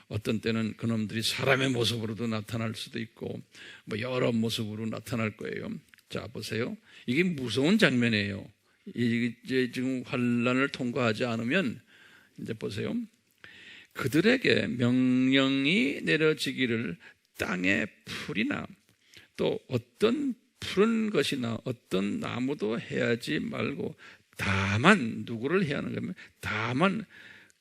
어떤 때는 그놈들이 사람의 모습으로도 나타날 수도 있고, 뭐 여러 모습으로 나타날 거예요. 자, 보세요. 이게 무서운 장면이에요. 이제 지금 환란을 통과하지 않으면, 이제 보세요. 그들에게 명령이 내려지기를 땅의 풀이나 또 어떤 푸른 것이나 어떤 나무도 해하지 말고, 다만, 누구를 해야 하는 거면, 다만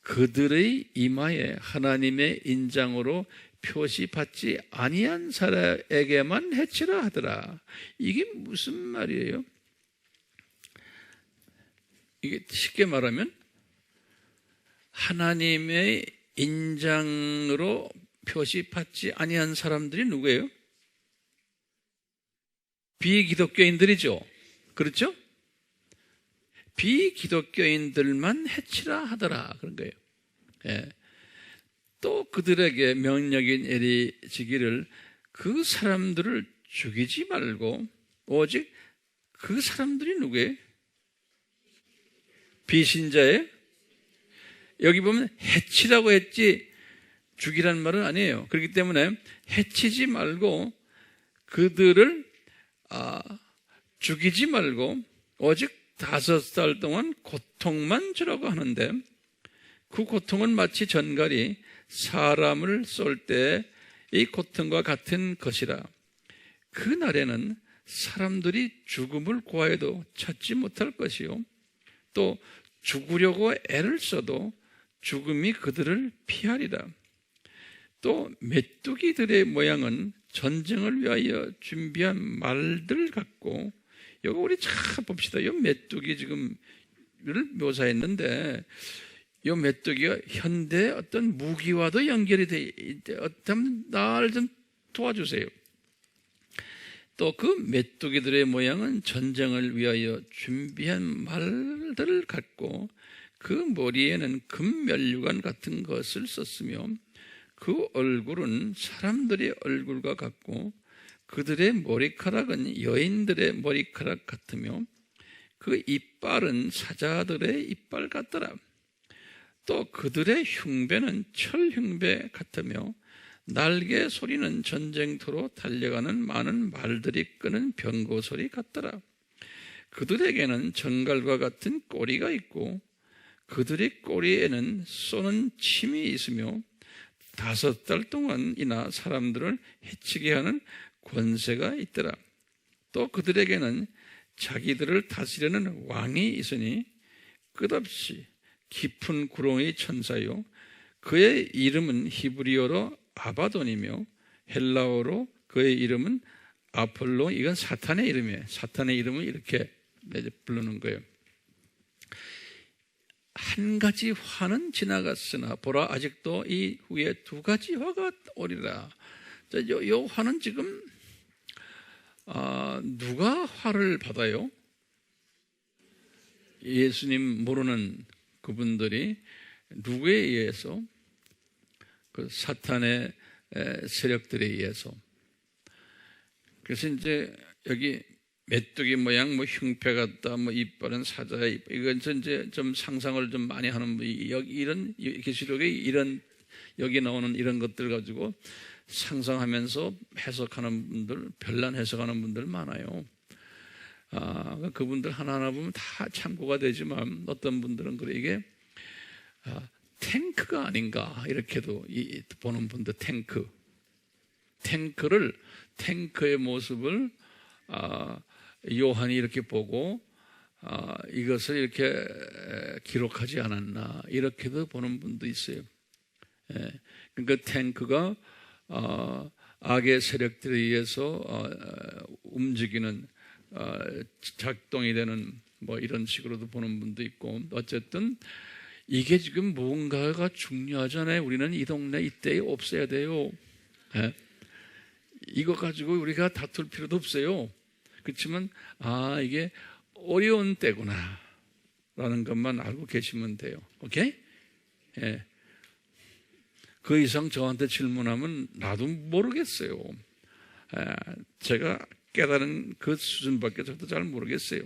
그들의 이마에 하나님의 인장으로 표시받지 아니한 사람에게만 해치라 하더라. 이게 무슨 말이에요? 이게 쉽게 말하면, 하나님의 인장으로 표시받지 아니한 사람들이 누구예요? 비기독교인들이죠. 그렇죠? 비기독교인들만 해치라 하더라, 그런 거예요. 예. 또 그들에게 명령이 내리지기를 그 사람들을 죽이지 말고 오직 그 사람들이 누구예요? 비신자예요? 여기 보면 해치라고 했지 죽이란 말은 아니에요. 그렇기 때문에 해치지 말고 그들을 죽이지 말고 오직 5달 동안 고통만 주라고 하는데, 그 고통은 마치 전갈이 사람을 쏠 때 이 고통과 같은 것이라. 그 날에는 사람들이 죽음을 구하여도 찾지 못할 것이요, 또 죽으려고 애를 써도 죽음이 그들을 피하리라. 또 메뚜기들의 모양은 전쟁을 위하여 준비한 말들 같고, 이거 우리 잘 봅시다. 이 메뚜기 지금을 묘사했는데, 이 메뚜기가 현대 어떤 무기와도 연결이 돼 있대. 어떤 날 좀 도와주세요. 또 그 메뚜기들의 모양은 전쟁을 위하여 준비한 말들을 갖고, 그 머리에는 금면류관 같은 것을 썼으며, 그 얼굴은 사람들의 얼굴과 같고, 그들의 머리카락은 여인들의 머리카락 같으며, 그 이빨은 사자들의 이빨 같더라. 또 그들의 흉배는 철 흉배 같으며, 날개 소리는 전쟁터로 달려가는 많은 말들이 끄는 병거 소리 같더라. 그들에게는 정갈과 같은 꼬리가 있고, 그들의 꼬리에는 쏘는 침이 있으며, 5달 동안이나 사람들을 해치게 하는 권세가 있더라. 또 그들에게는 자기들을 다스리는 왕이 있으니 끝없이 깊은 구렁이 천사요, 그의 이름은 히브리어로 아바돈이며 헬라어로 그의 이름은 아폴로. 이건 사탄의 이름이에요. 사탄의 이름을 이렇게 부르는 거예요. 한 가지 화는 지나갔으나 보라, 아직도 이 후에 2가지 화가 오리라. 이 화는 지금 누가 화를 받아요? 예수님 모르는 그분들이 누구에 의해서? 그 사탄의 세력들에 의해서. 그래서 이제 여기 메뚜기 모양, 흉패 같다, 이빨은 사자의 이빨. 이건 이제 좀 상상을 좀 많이 하는 여기 이런 계시록에 이런 여기 나오는 이런 것들 가지고 상상하면서 해석하는 분들, 별난 해석하는 분들 많아요. 그분들 하나하나 보면 다 참고가 되지만, 어떤 분들은 그래 이게 탱크가 아닌가 이렇게도 보는 분들. 탱크의 모습을 요한이 이렇게 보고 이것을 이렇게 기록하지 않았나 이렇게도 보는 분도 있어요. 그러니까 탱크가 악의 세력들에 의해서 움직이는 작동이 되는 이런 식으로도 보는 분도 있고, 어쨌든 이게 지금 뭔가가 중요하잖아요. 우리는 이 동네 이때에 없어야 돼요. 이거 가지고 우리가 다툴 필요도 없어요. 그렇지만 이게 어려운 때구나 라는 것만 알고 계시면 돼요. 오케이? 그 이상 저한테 질문하면 나도 모르겠어요. 제가 깨달은 그 수준밖에 저도 잘 모르겠어요.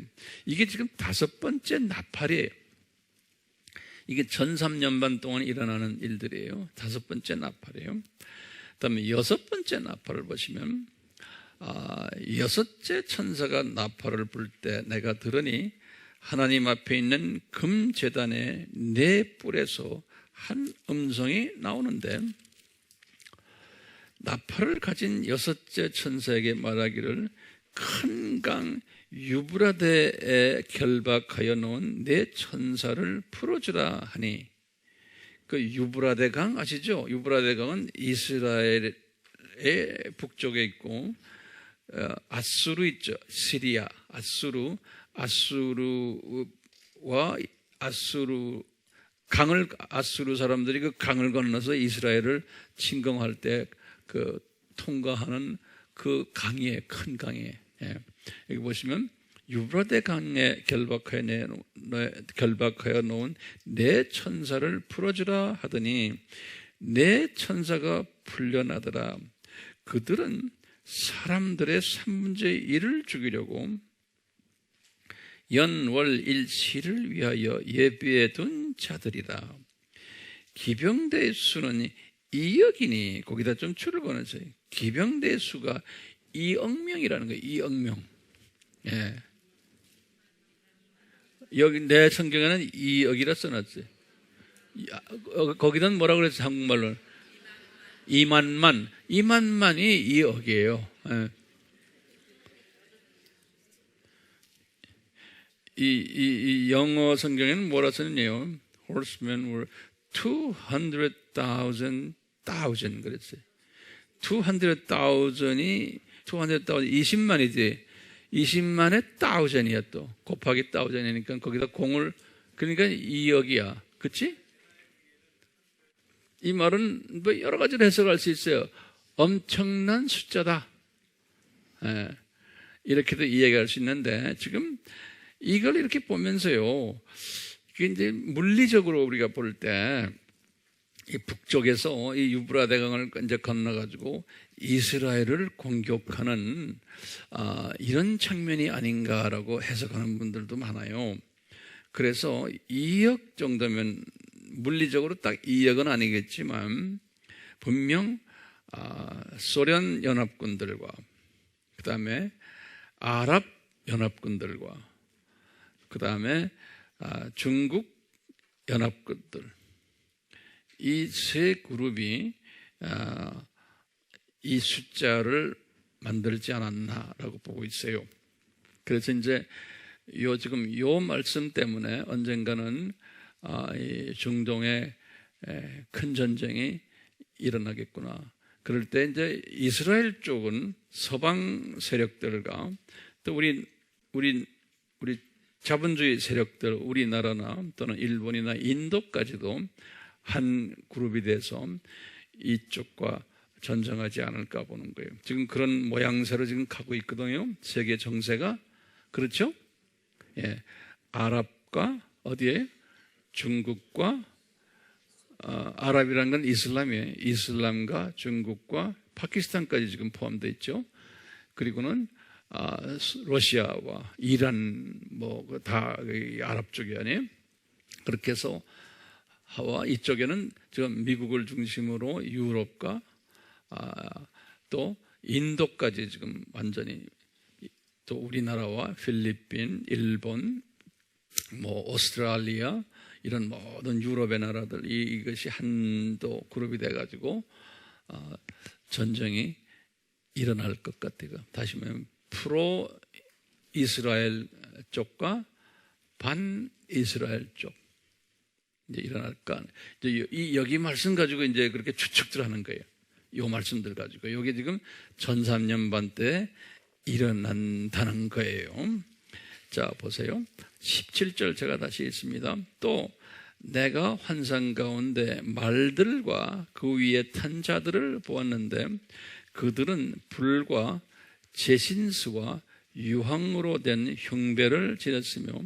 이게 지금 5번째 나팔이에요. 이게 1300년 동안 일어나는 일들이에요. 5번째 나팔이에요. 그다음에 6번째 나팔을 보시면 6째 천사가 나팔을 불 때 내가 들으니 하나님 앞에 있는 금제단의 4뿔에서 한 음성이 나오는데, 나팔을 가진 6째 천사에게 말하기를 큰 강 유브라데에 결박하여 놓은 내 천사를 풀어주라 하니, 그 유브라데 강 아시죠? 유브라데 강은 이스라엘의 북쪽에 있고, 아수르 있죠. 시리아, 아수르와 아수르 강을, 아수르 사람들이 그 강을 건너서 이스라엘을 침공할 때 그 통과하는 그 강이에요. 큰 강이에요. 여기 보시면 유브라데 강에 결박하여 놓은 내 천사를 풀어주라 하더니 내 천사가 풀려나더라. 그들은 사람들의 1/3를 죽이려고 연월 일시를 위하여 예비해 둔 자들이라. 기병대의 수는 2억이니 거기다 좀 줄을 보내세요. 기병대의 수가 2억 명이라는 거예요. 2억 명. 예. 여기 내 성경에는 2억이라 써놨어요. 거기는 뭐라고 그랬어? 한국말로 2만만. 2만만이 2억이에요. 예. 이 영어 성경에는 뭐라 써있네요. Horsemen were 200,000 그랬어요. 200,000이 20만이지. 20만에 1000이야 또. 곱하기 1000이니까 거기다 공을, 그러니까 2억이야. 그치? 이 말은 뭐 여러 가지로 해석할 수 있어요. 엄청난 숫자다. 예. 이렇게도 이야기할 수 있는데, 지금 이걸 이렇게 보면서요, 이게 이제 물리적으로 우리가 볼 때, 이 북쪽에서 이 유브라 대강을 이제 건너가지고 이스라엘을 공격하는 이런 장면이 아닌가라고 해석하는 분들도 많아요. 그래서 2억 정도면 물리적으로 딱 2억은 아니겠지만 분명 소련 연합군들과 그 다음에 아랍 연합군들과 그 다음에 중국 연합군들, 이 세 그룹이 이 숫자를 만들지 않았나라고 보고 있어요. 그래서 이제 지금 요 말씀 때문에 언젠가는 이 중동에 큰 전쟁이 일어나겠구나. 그럴 때 이제 이스라엘 쪽은 서방 세력들과 또 우리 자본주의 세력들, 우리나라나 또는 일본이나 인도까지도 한 그룹이 돼서 이쪽과 전쟁하지 않을까 보는 거예요. 지금 그런 모양새로 지금 가고 있거든요. 세계 정세가. 그렇죠? 예. 아랍과 어디에? 중국과 아랍이라는 건 이슬람이에요. 이슬람과 중국과 파키스탄까지 지금 포함되어 있죠. 그리고는 러시아와 이란 뭐 다 아랍 쪽이 아니에요. 그렇게 해서 하와 이쪽에는 지금 미국을 중심으로 유럽과 또 인도까지 지금 완전히, 또 우리나라와 필리핀, 일본, 뭐 오스트랄리아 이런 모든 유럽의 나라들, 이것이 한도 그룹이 돼가지고 전쟁이 일어날 것 같아요. 다시 말하면 프로 이스라엘 쪽과 반 이스라엘 쪽 이제 일어날까. 이제 여기 말씀 가지고 이제 그렇게 추측들 하는 거예요. 이 말씀들 가지고 여기 지금 전삼년반 때 일어난다는 거예요. 자, 보세요. 17절 제가 다시 읽습니다. 또 내가 환상 가운데 말들과 그 위에 탄 자들을 보았는데 그들은 불과 제신스와 유황으로 된 흉배를 지녔으며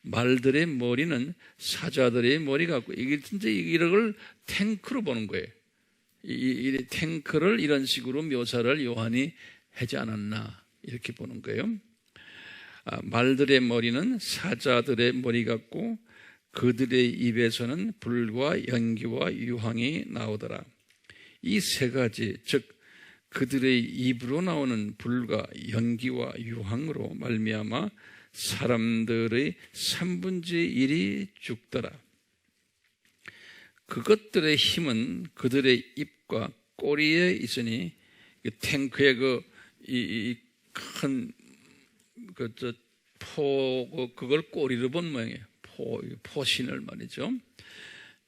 말들의 머리는 사자들의 머리 같고, 이게 진짜 이걸 탱크로 보는 거예요. 이 탱크를 이런 식으로 묘사를 요한이 하지 않았나 이렇게 보는 거예요. 말들의 머리는 사자들의 머리 같고 그들의 입에서는 불과 연기와 유황이 나오더라. 이 세 가지, 즉 그들의 입으로 나오는 불과 연기와 유황으로 말미암아 사람들의 3분의 1이 죽더라. 그것들의 힘은 그들의 입과 꼬리에 있으니, 탱크의 큰 그걸 꼬리로 본 모양이에요. 포신을 말이죠.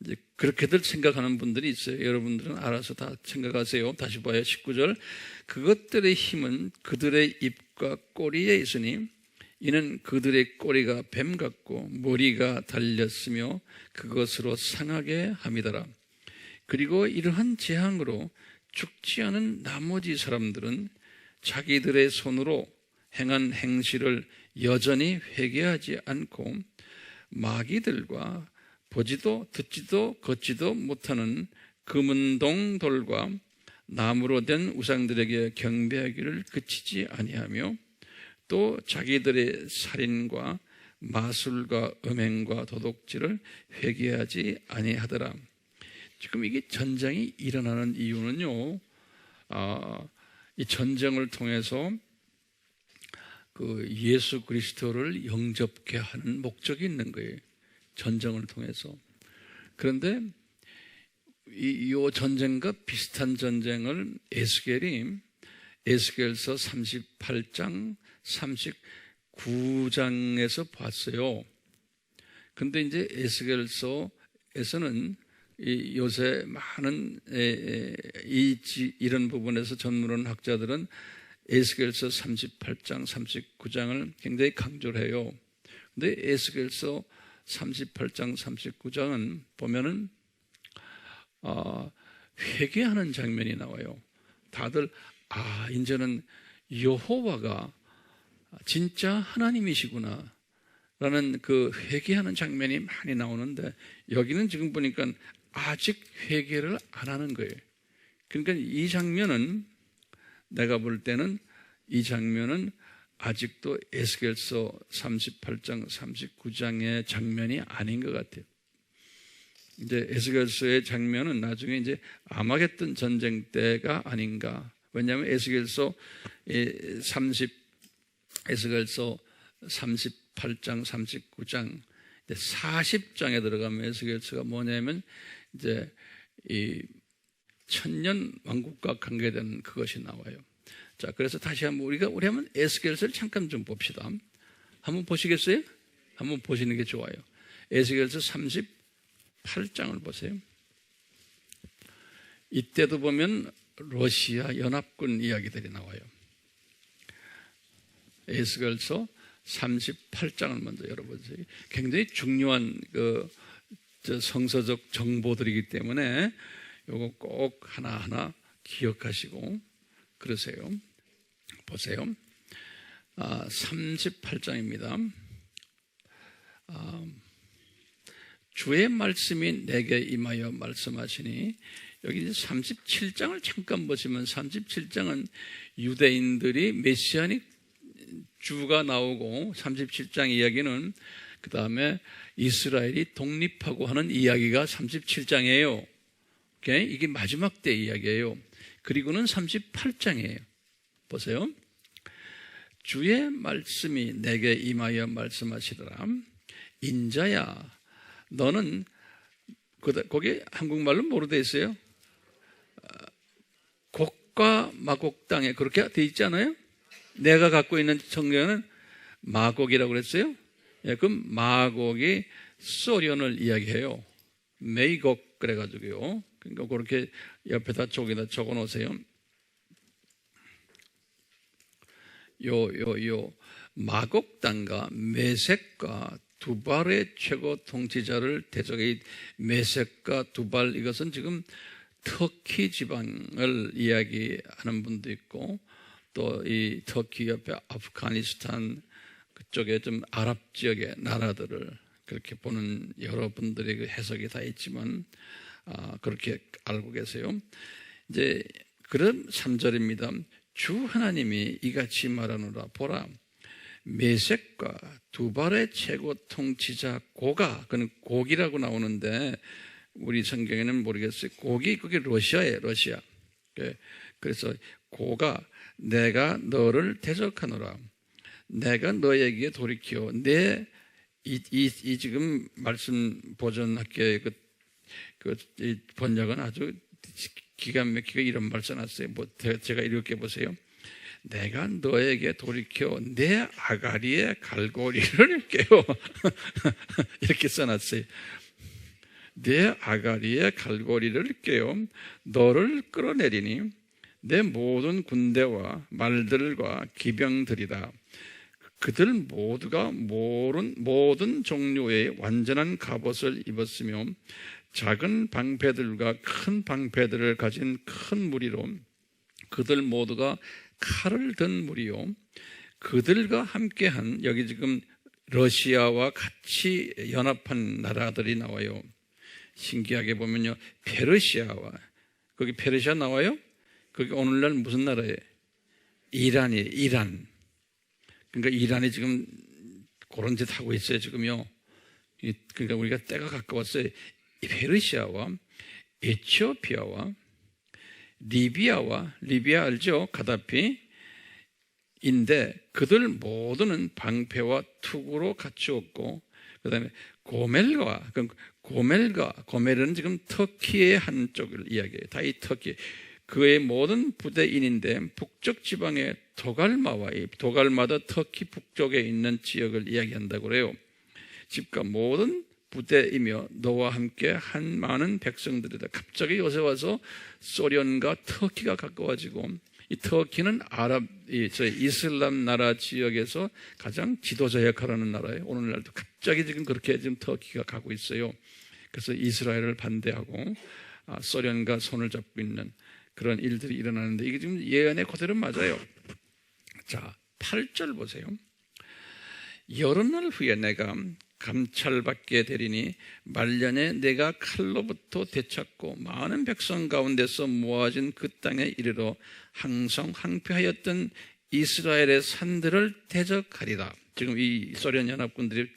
이제 그렇게들 생각하는 분들이 있어요. 여러분들은 알아서 다 생각하세요. 다시 봐요. 19절. 그것들의 힘은 그들의 입과 꼬리에 있으니 이는 그들의 꼬리가 뱀 같고 머리가 달렸으며 그것으로 상하게 함이더라. 그리고 이러한 재앙으로 죽지 않은 나머지 사람들은 자기들의 손으로 행한 행실을 여전히 회개하지 않고 마귀들과 보지도 듣지도 걷지도 못하는 금은동 돌과 나무로 된 우상들에게 경배하기를 그치지 아니하며 또 자기들의 살인과 마술과 음행과 도둑질을 회개하지 아니하더라. 지금 이게 전쟁이 일어나는 이유는요, 이 전쟁을 통해서 그 예수 그리스도를 영접케 하는 목적이 있는 거예요. 전쟁을 통해서. 그런데 이 전쟁과 비슷한 전쟁을 에스겔서 38장 39장에서 봤어요. 근데 이제 에스겔서에서는 요새 많은 이런 부분에서 전문원 학자들은 에스겔서 38장 39장을 굉장히 강조를 해요. 근데 에스겔서 38장 39장은 보면은 회개하는 장면이 나와요. 다들 이제는 여호와가 진짜 하나님이시구나 라는 그 회개하는 장면이 많이 나오는데, 여기는 지금 보니까 아직 회개를 안 하는 거예요. 그러니까 이 장면은, 내가 볼 때는 이 장면은 아직도 에스겔서 38장 39장의 장면이 아닌 것 같아요. 이제 에스겔서의 장면은 나중에 이제 아마겟돈 전쟁 때가 아닌가. 왜냐하면 에스겔서 38장 39장 40장에 들어가면 에스겔서가 뭐냐면 이제 이 천년 왕국과 관계된 그것이 나와요. 자, 그래서 다시 한번 우리 한번 에스겔서를 잠깐 좀 봅시다. 한번 보시겠어요? 한번 보시는 게 좋아요. 에스겔서 38장을 보세요. 이때도 보면 러시아 연합군 이야기들이 나와요. 에스겔서 38장을 먼저 열어보세요. 굉장히 중요한 성서적 정보들이기 때문에 이거 꼭 하나하나 기억하시고 그러세요. 보세요. 38장입니다. 주의 말씀이 내게 임하여 말씀하시니, 여기 이제 37장을 잠깐 보시면 37장은 유대인들이 메시아닉 주가 나오고, 37장 이야기는 그 다음에 이스라엘이 독립하고 하는 이야기가 37장이에요. 이게 마지막 때 이야기예요. 그리고는 38장이에요. 보세요. 주의 말씀이 내게 임하여 말씀하시더라. 인자야, 너는, 거기 한국말로 뭐로 되어 있어요? 곡과 마곡 땅에 그렇게 되어 있지 않아요? 내가 갖고 있는 성경은 마곡이라고 그랬어요. 그럼 마곡이 소련을 이야기해요. 메이곡 그래가지고요. 그러니까 그렇게 옆에다 쪽에다 적어 놓으세요. 마곡 땅과 메섹과 두발의 최고 통치자를 대적해. 메섹과 두발, 이것은 지금 터키 지방을 이야기하는 분도 있고, 또 이 터키 옆에 아프가니스탄 그쪽에 좀 아랍 지역의 나라들을 그렇게 보는 여러분들의 그 해석이 다 있지만 그렇게 알고 계세요. 이제 그런 3절입니다. 주 하나님이 이같이 말하노라. 보라, 메섹과 두발의 최고 통치자 고가, 그는 곡이라고 나오는데 우리 성경에는 모르겠어요. 곡이 그게 러시아예요. 러시아. 그래서 고가 내가 너를 대적하노라. 내가 너에게 돌이켜 이 지금 말씀 보존학교의 이 번역은 아주 기가 막히게 이런 말 써놨어요. 제가 이렇게 보세요. 내가 너에게 돌이켜 내 아가리의 갈고리를 깨워. 이렇게 써놨어요. 내 아가리의 갈고리를 깨워 너를 끌어내리니 내 모든 군대와 말들과 기병들이다. 그들 모두가 모든 종류의 완전한 갑옷을 입었으며 작은 방패들과 큰 방패들을 가진 큰 무리로, 그들 모두가 칼을 든 무리요, 그들과 함께한, 여기 지금 러시아와 같이 연합한 나라들이 나와요. 신기하게 보면요, 페르시아와, 거기 페르시아 나와요? 거기 오늘날 무슨 나라예요? 이란이에요. 이란. 그러니까 이란이 지금 그런 짓 하고 있어요, 지금요. 그러니까 우리가 때가 가까웠어요. 페르시아와 에티오피아와 리비아 알죠? 가다피인데 그들 모두는 방패와 투구로 갖추었고, 그 다음에 고멜은 지금 터키의 한쪽을 이야기해요. 다 이 터키. 그의 모든 부대인인데 북쪽 지방의 도갈마도 터키 북쪽에 있는 지역을 이야기한다고 그래요. 집과 모든 부대이며 너와 함께 한 많은 백성들이다. 갑자기 요새 와서 소련과 터키가 가까워지고, 이 터키는 이슬람 나라 지역에서 가장 지도자 역할을 하는 나라예요. 오늘날도 갑자기 지금 그렇게 지금 터키가 가고 있어요. 그래서 이스라엘을 반대하고 소련과 손을 잡고 있는 그런 일들이 일어나는데, 이게 지금 예언의 그대로 맞아요. 자, 8절 보세요. 여러 날 후에 내가 감찰받게 되리니 말년에 내가 칼로부터 되찾고 많은 백성 가운데서 모아진 그 땅에 이르러 항상 항폐하였던 이스라엘의 산들을 대적하리라. 지금 이 소련 연합군들이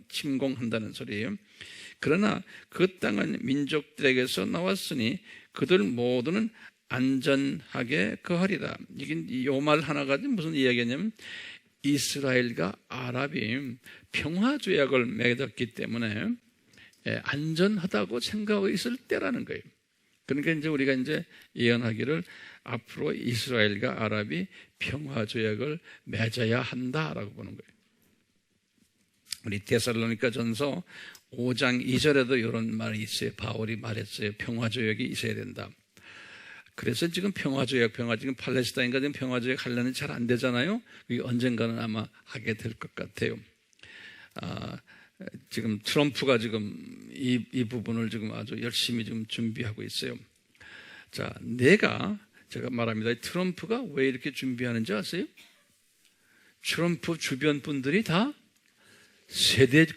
침공한다는 소리예요. 그러나 그 땅은 민족들에게서 나왔으니 그들 모두는 안전하게 거하리라. 이게 요 말 하나가 무슨 이야기냐면, 이스라엘과 아랍이 평화조약을 맺었기 때문에 안전하다고 생각하고 있을 때라는 거예요. 그러니까 이제 우리가 이제 예언하기를 앞으로 이스라엘과 아랍이 평화조약을 맺어야 한다라고 보는 거예요. 우리 데살로니가 전서 5장 2절에도 이런 말이 있어요. 바울이 말했어요. 평화조약이 있어야 된다. 그래서 지금 지금 팔레스타인과 지금 평화조약 하려는 잘 안 되잖아요. 그게 언젠가는 아마 하게 될 것 같아요. 지금 트럼프가 지금 이 부분을 지금 아주 열심히 지금 준비하고 있어요. 자, 제가 말합니다. 트럼프가 왜 이렇게 준비하는지 아세요? 트럼프 주변 분들이 다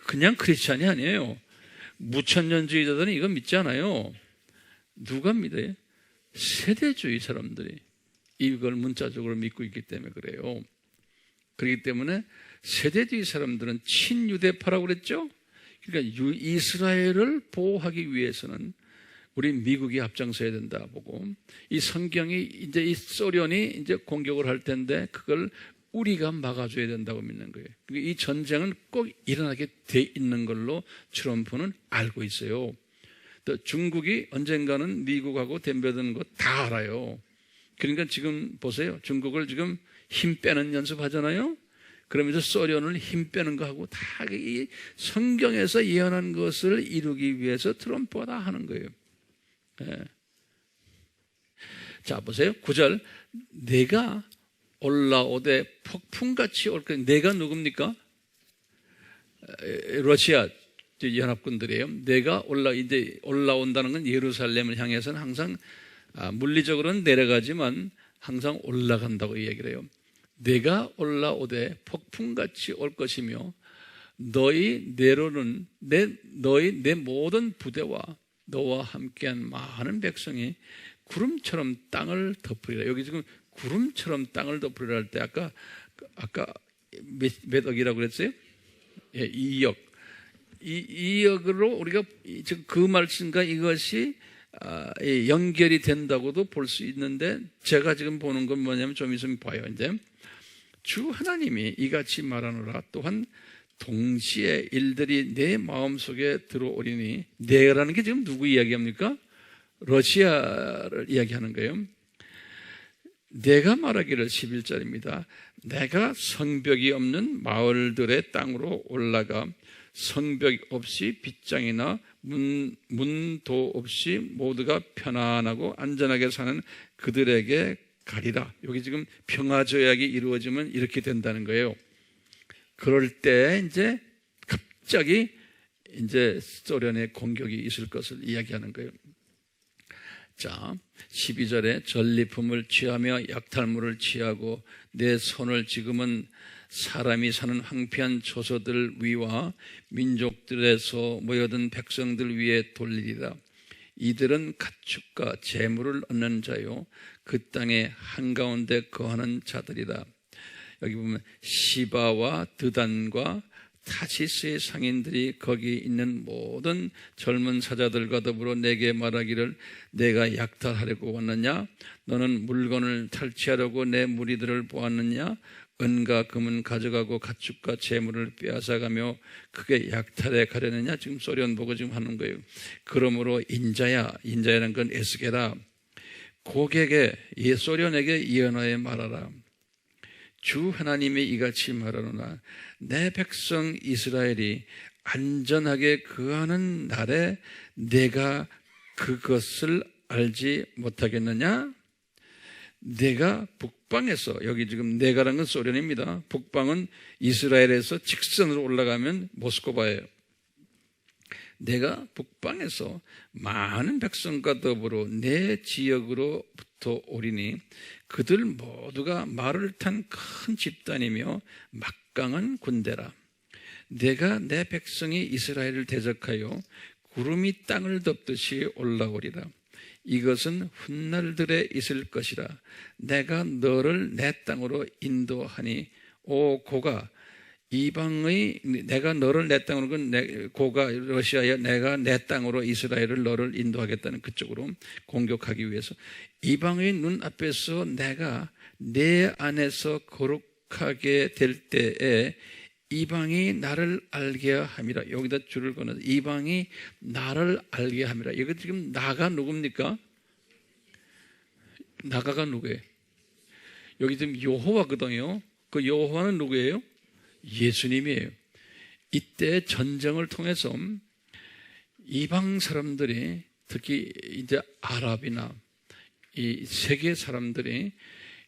그냥 크리스찬이 아니에요. 무천년주의자들은 이거 믿지 않아요. 누가 믿어요? 세대주의 사람들이 이걸 문자적으로 믿고 있기 때문에 그래요. 그렇기 때문에 세대주의 사람들은 친유대파라고 그랬죠? 그러니까 이스라엘을 보호하기 위해서는 우리 미국이 앞장서야 된다 보고, 이 성경이 이제 이 소련이 이제 공격을 할 텐데 그걸 우리가 막아줘야 된다고 믿는 거예요. 이 전쟁은 꼭 일어나게 돼 있는 걸로 트럼프는 알고 있어요. 또 중국이 언젠가는 미국하고 덤벼드는 거 다 알아요. 그러니까 지금 보세요. 중국을 지금 힘 빼는 연습하잖아요. 그러면서 소련을 힘 빼는 거 하고 다 이 성경에서 예언한 것을 이루기 위해서 트럼프가 다 하는 거예요. 예. 자, 보세요. 9절. 내가 올라오되 폭풍같이 올 거예요. 내가 누굽니까? 러시아 연합군들이에요. 내가 올라온다는 건 예루살렘을 향해서는 항상 물리적으로는 내려가지만 항상 올라간다고 이야기를 해요. 내가 올라오되 폭풍같이 올 것이며 내 모든 부대와 너와 함께한 많은 백성이 구름처럼 땅을 덮으리라. 여기 지금 구름처럼 땅을 덮으리라 할 때 아까 몇 억이라고 그랬어요? 예, 2억. 2억으로 우리가 지금 그 말씀과 이것이 연결이 된다고도 볼 수 있는데, 제가 지금 보는 건 뭐냐면 좀 있으면 봐요. 이제 주 하나님이 이같이 말하노라. 또한 동시에 일들이 내 마음속에 들어오리니, 내라는 게 지금 누구 이야기합니까? 러시아를 이야기하는 거예요. 내가 말하기를 11절입니다. 내가 성벽이 없는 마을들의 땅으로 올라가 성벽 없이 빗장이나 문도 없이 모두가 편안하고 안전하게 사는 그들에게 가리라. 여기 지금 평화조약이 이루어지면 이렇게 된다는 거예요. 그럴 때 이제 갑자기 이제 소련의 공격이 있을 것을 이야기하는 거예요. 자, 12절에 전리품을 취하며 약탈물을 취하고 내 손을 지금은 사람이 사는 황폐한 초소들 위와 민족들에서 모여든 백성들 위에 돌리리라. 이들은 가축과 재물을 얻는 자요 그 땅의 한가운데 거하는 자들이라. 여기 보면 시바와 드단과 타시스의 상인들이 거기 있는 모든 젊은 사자들과 더불어 내게 말하기를 내가 약탈하려고 왔느냐? 너는 물건을 탈취하려고 내 무리들을 보았느냐? 은과 금은 가져가고 가축과 재물을 빼앗아가며 크게 약탈해 가려느냐? 지금 소련 보고 지금 하는 거예요. 그러므로 인자야라는 건 에스게라. 고객에 소련에게 예언하여 말하라. 주 하나님이 이같이 말하노라. 내 백성 이스라엘이 안전하게 거하는 날에 내가 그것을 알지 못하겠느냐? 내가 북방에서, 여기 지금 내가라는 건 소련입니다. 북방은 이스라엘에서 직선으로 올라가면 모스크바예요. 내가 북방에서 많은 백성과 더불어 내 지역으로부터 오리니 그들 모두가 말을 탄 큰 집단이며 막강한 군대라. 내가 내 백성이 이스라엘을 대적하여 구름이 땅을 덮듯이 올라오리라. 이것은 훗날들에 있을 것이라. 내가 너를 내 땅으로 인도하니 오 고가 내가 너를 내 땅으로, 고가 러시아에 내가 내 땅으로 이스라엘을 너를 인도하겠다는 그쪽으로 공격하기 위해서 이방의 눈앞에서 내가 내 안에서 거룩하게 될 때에 이방이 나를 알게 함이라. 여기다 줄을 꺼내서 이방이 나를 알게 함이라. 이거 지금 나가 누굽니까? 나가가 누구예요? 여기 지금 여호와거든요. 그 여호와는 누구예요? 예수님이에요. 이때 전쟁을 통해서 이방 사람들이, 특히 이제 아랍이나 이 세계 사람들이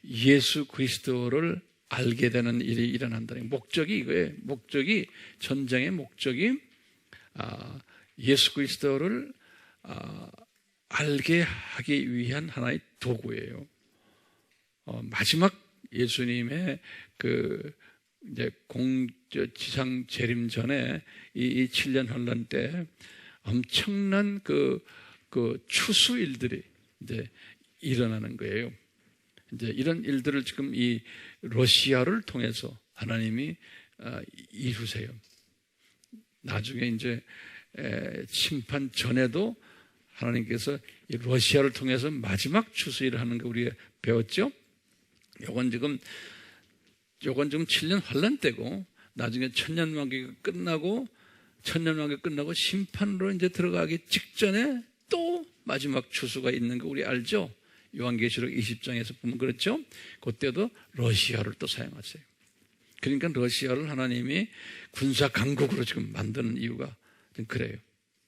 예수 그리스도를 알게 되는 일이 일어난다는 목적이 이거예요. 전쟁의 목적이 예수 그리스도를 알게 하기 위한 하나의 도구예요. 마지막 예수님의 이제 지상 재림 전에 이 7년 혼란 때 엄청난 그 추수 일들이 이제 일어나는 거예요. 이제 이런 일들을 지금 이 러시아를 통해서 하나님이 이루세요. 나중에 이제 심판 전에도 하나님께서 이 러시아를 통해서 마지막 추수일을 하는 거 우리가 배웠죠? 요건 지금 7년 환란 때고 나중에 천년왕국이 끝나고 심판으로 이제 들어가기 직전에 또 마지막 추수가 있는 거 우리 알죠? 요한계시록 20장에서 보면 그렇죠? 그때도 러시아를 또 사용하세요. 그러니까 러시아를 하나님이 군사 강국으로 지금 만드는 이유가 좀 그래요.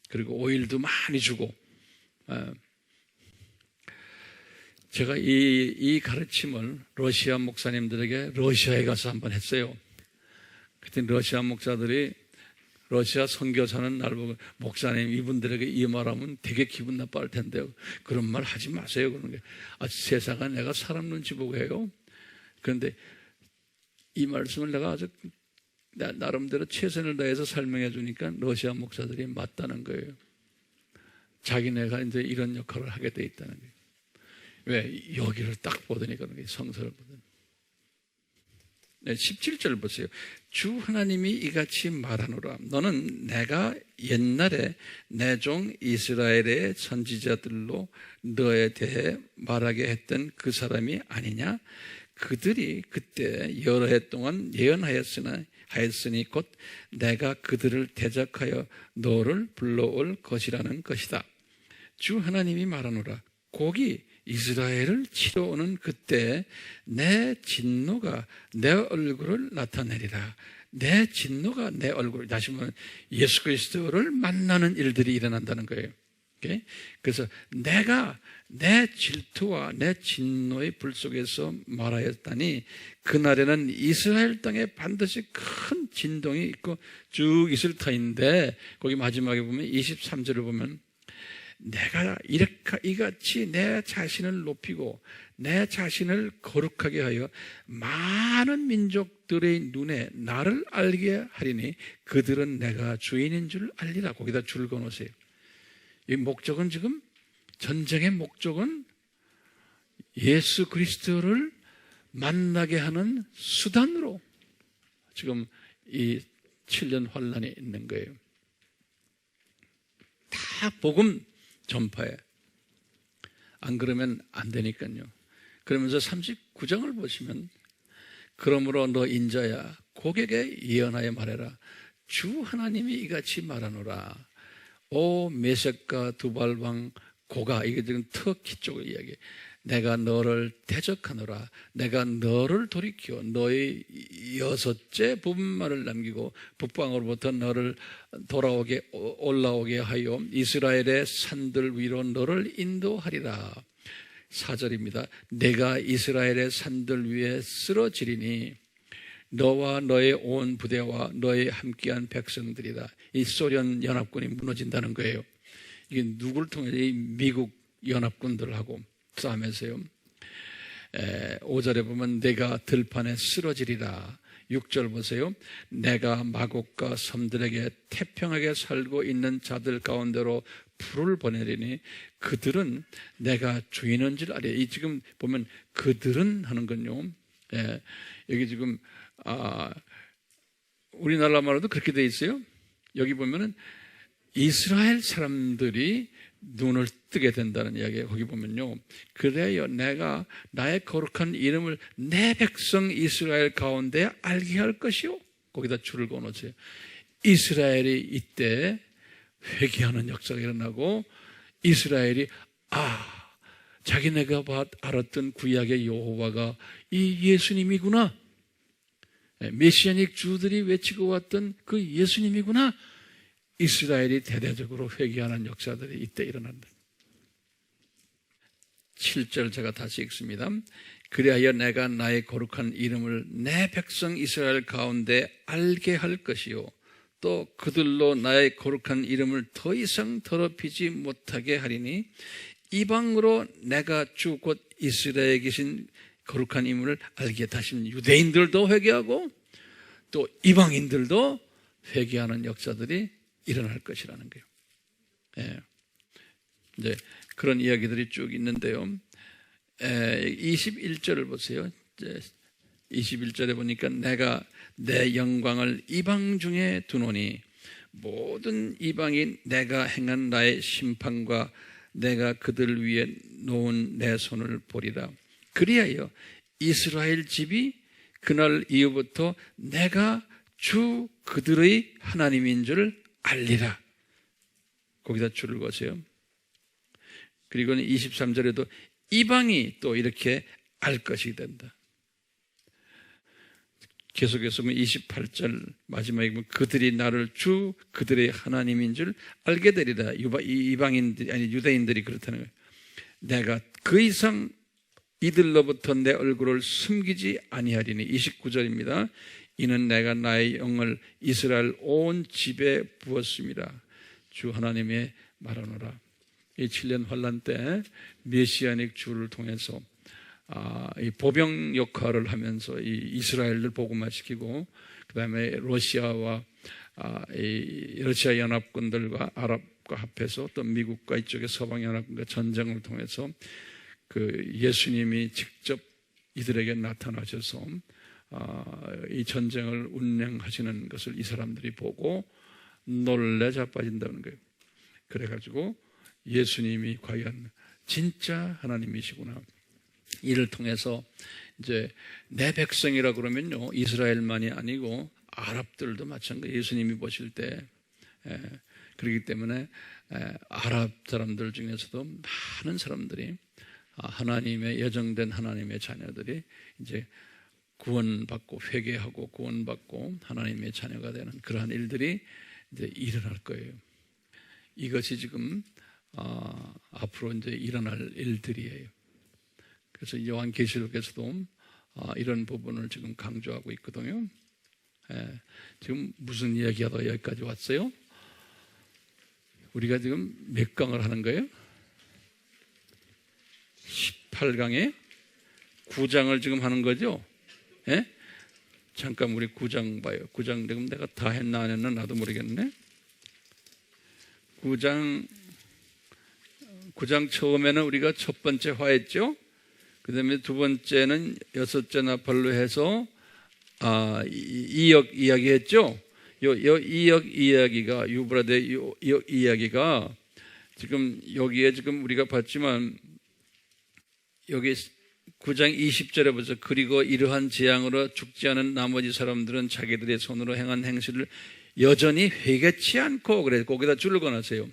그리고 오일도 많이 주고. 제가 이 가르침을 러시아 목사님들에게 러시아에 가서 한번 했어요. 그때 러시아 목사들이, 러시아 선교사는 날 보고 목사님 이분들에게 이 말하면 되게 기분 나빠할 텐데요. 그런 말 하지 마세요. 그러는 게 세상에 내가 사람 눈치 보고 해요. 그런데 이 말씀을 내가 아주 나름대로 최선을 다해서 설명해 주니까 러시아 목사들이 맞다는 거예요. 자기네가 이제 이런 역할을 하게 돼 있다는 거예요. 왜? 여기를 딱 보더니 그런 게 성서를 보더니. 네, 17절 보세요. 주 하나님이 이같이 말하노라. 너는 내가 옛날에 내 종 이스라엘의 선지자들로 너에 대해 말하게 했던 그 사람이 아니냐? 그들이 그때 여러 해 동안 예언하였으니 곧 내가 그들을 대적하여 너를 불러올 것이라는 것이다. 주 하나님이 말하노라. 곡이 이스라엘을 치러 오는 그때 내 진노가 내 얼굴을 나타내리라. 내 진노가 내 얼굴을, 다시 말하면 예수 그리스도를 만나는 일들이 일어난다는 거예요. 그래서 내가 내 질투와 내 진노의 불 속에서 말하였다니 그날에는 이스라엘 땅에 반드시 큰 진동이 있고 쭉 있을 터인데, 거기 마지막에 보면 23절을 보면 내가 이같이 내 자신을 높이고 내 자신을 거룩하게 하여 많은 민족들의 눈에 나를 알게 하리니 그들은 내가 주인인 줄 알리라. 거기다 줄 그어놓으세요. 이 목적은, 지금 전쟁의 목적은 예수 그리스도를 만나게 하는 수단으로 지금 이 7년 환란이 있는 거예요. 다 복음 전파해. 안 그러면 안 되니까요. 그러면서 39장을 보시면 그러므로 너 인자야 고객에 예언하여 말해라. 주 하나님이 이같이 말하노라. 오 메섹과 두발왕 고가, 이게 지금 터키 쪽의 이야기. 내가 너를 대적하노라. 내가 너를 돌이켜 너의 6째 부분만을 남기고 북방으로부터 너를 올라오게 하여 이스라엘의 산들 위로 너를 인도하리라. 4절입니다. 내가 이스라엘의 산들 위에 쓰러지리니 너와 너의 온 부대와 너의 함께한 백성들이다. 이 소련 연합군이 무너진다는 거예요. 이게 누구를 통해서? 이 미국 연합군들하고 싸움에서요. 5절에 보면 내가 들판에 쓰러지리라. 6절 보세요. 내가 마곡과 섬들에게 태평하게 살고 있는 자들 가운데로 불을 보내리니 그들은 내가 주인인 줄 알아요. 이 지금 보면 그들은 하는 건요. 여기 지금 우리나라 말로도 그렇게 돼 있어요. 여기 보면은 이스라엘 사람들이 눈을 뜨게 된다는 이야기예요. 거기 보면요. 그래요 내가 나의 거룩한 이름을 내 백성 이스라엘 가운데 알게 할 것이요. 거기다 줄을 그어놓으세요. 이스라엘이 이때 회개하는 역사가 일어나고 이스라엘이 자기네가 알았던 구약의 여호와가 이 예수님이구나. 메시아닉 주들이 외치고 왔던 그 예수님이구나. 이스라엘이 대대적으로 회개하는 역사들이 이때 일어난다. 7절 제가 다시 읽습니다. 그리하여 내가 나의 거룩한 이름을 내 백성 이스라엘 가운데 알게 할 것이요 또 그들로 나의 거룩한 이름을 더 이상 더럽히지 못하게 하리니 이방으로 내가 주 곧 이스라엘에 계신 거룩한 이름을 알게 하시는 유대인들도 회개하고 또 이방인들도 회개하는 역사들이 일어날 것이라는 거예요. 이제 그런 이야기들이 쭉 있는데요. 21절을 보세요. 21절에 보니까 내가 내 영광을 이방 중에 두노니 모든 이방이 내가 행한 나의 심판과 내가 그들 위에 놓은 내 손을 보리라. 그리하여 이스라엘 집이 그날 이후부터 내가 주 그들의 하나님인 줄 알리라. 거기다 줄을 거세요. 그리고 23절에도 이방이 또 이렇게 알 것이 된다. 계속해서 28절 마지막에 보면 그들이 나를 주 그들의 하나님인 줄 알게 되리라. 이방인들이 아니 유대인들이 그렇다는 거예요. 내가 그 이상 이들로부터 내 얼굴을 숨기지 아니하리니. 29절입니다. 이는 내가 나의 영을 이스라엘 온 집에 부었습니다. 주 하나님의 말하노라. 이 7년 환란 때 메시아닉 주를 통해서 이 보병 역할을 하면서 이 이스라엘을 복음화시키고 그 다음에 러시아와 이 러시아 연합군들과 아랍과 합해서 또 미국과 이쪽의 서방 연합군과 전쟁을 통해서 그 예수님이 직접 이들에게 나타나셔서 이 전쟁을 운영하시는 것을 이 사람들이 보고 놀래 자빠진다는 거예요. 그래가지고 예수님이 과연 진짜 하나님이시구나. 이를 통해서 이제 내 백성이라 그러면요 이스라엘만이 아니고 아랍들도 마찬가지. 예수님이 보실 때 그렇기 때문에 아랍 사람들 중에서도 많은 사람들이 하나님의 예정된 하나님의 자녀들이 이제 구원받고 회개하고 구원받고 하나님의 자녀가 되는 그러한 일들이 이제 일어날 거예요. 이것이 지금 앞으로 이제 일어날 일들이에요. 그래서 요한계시록에서도 이런 부분을 지금 강조하고 있거든요. 지금 무슨 이야기하다 여기까지 왔어요? 우리가 지금 몇 강을 하는 거예요? 18강에 9장을 지금 하는 거죠? 예? 잠깐 우리 9장 봐요. 9장 지금 내가 다 했나 안 했나 나도 모르겠네. 9장 처음에는 우리가 첫 번째 화했죠. 그 다음에 두 번째는 6째 나팔로 해서 2역 이야기했죠. 이역 이야기가, 유브라데 이역 이야기가 지금 여기에 지금 우리가 봤지만 여기 9장 20절에 보서 그리고 이러한 재앙으로 죽지 않은 나머지 사람들은 자기들의 손으로 행한 행실을 여전히 회개치 않고, 그래 거기다 줄을 그어놨어요.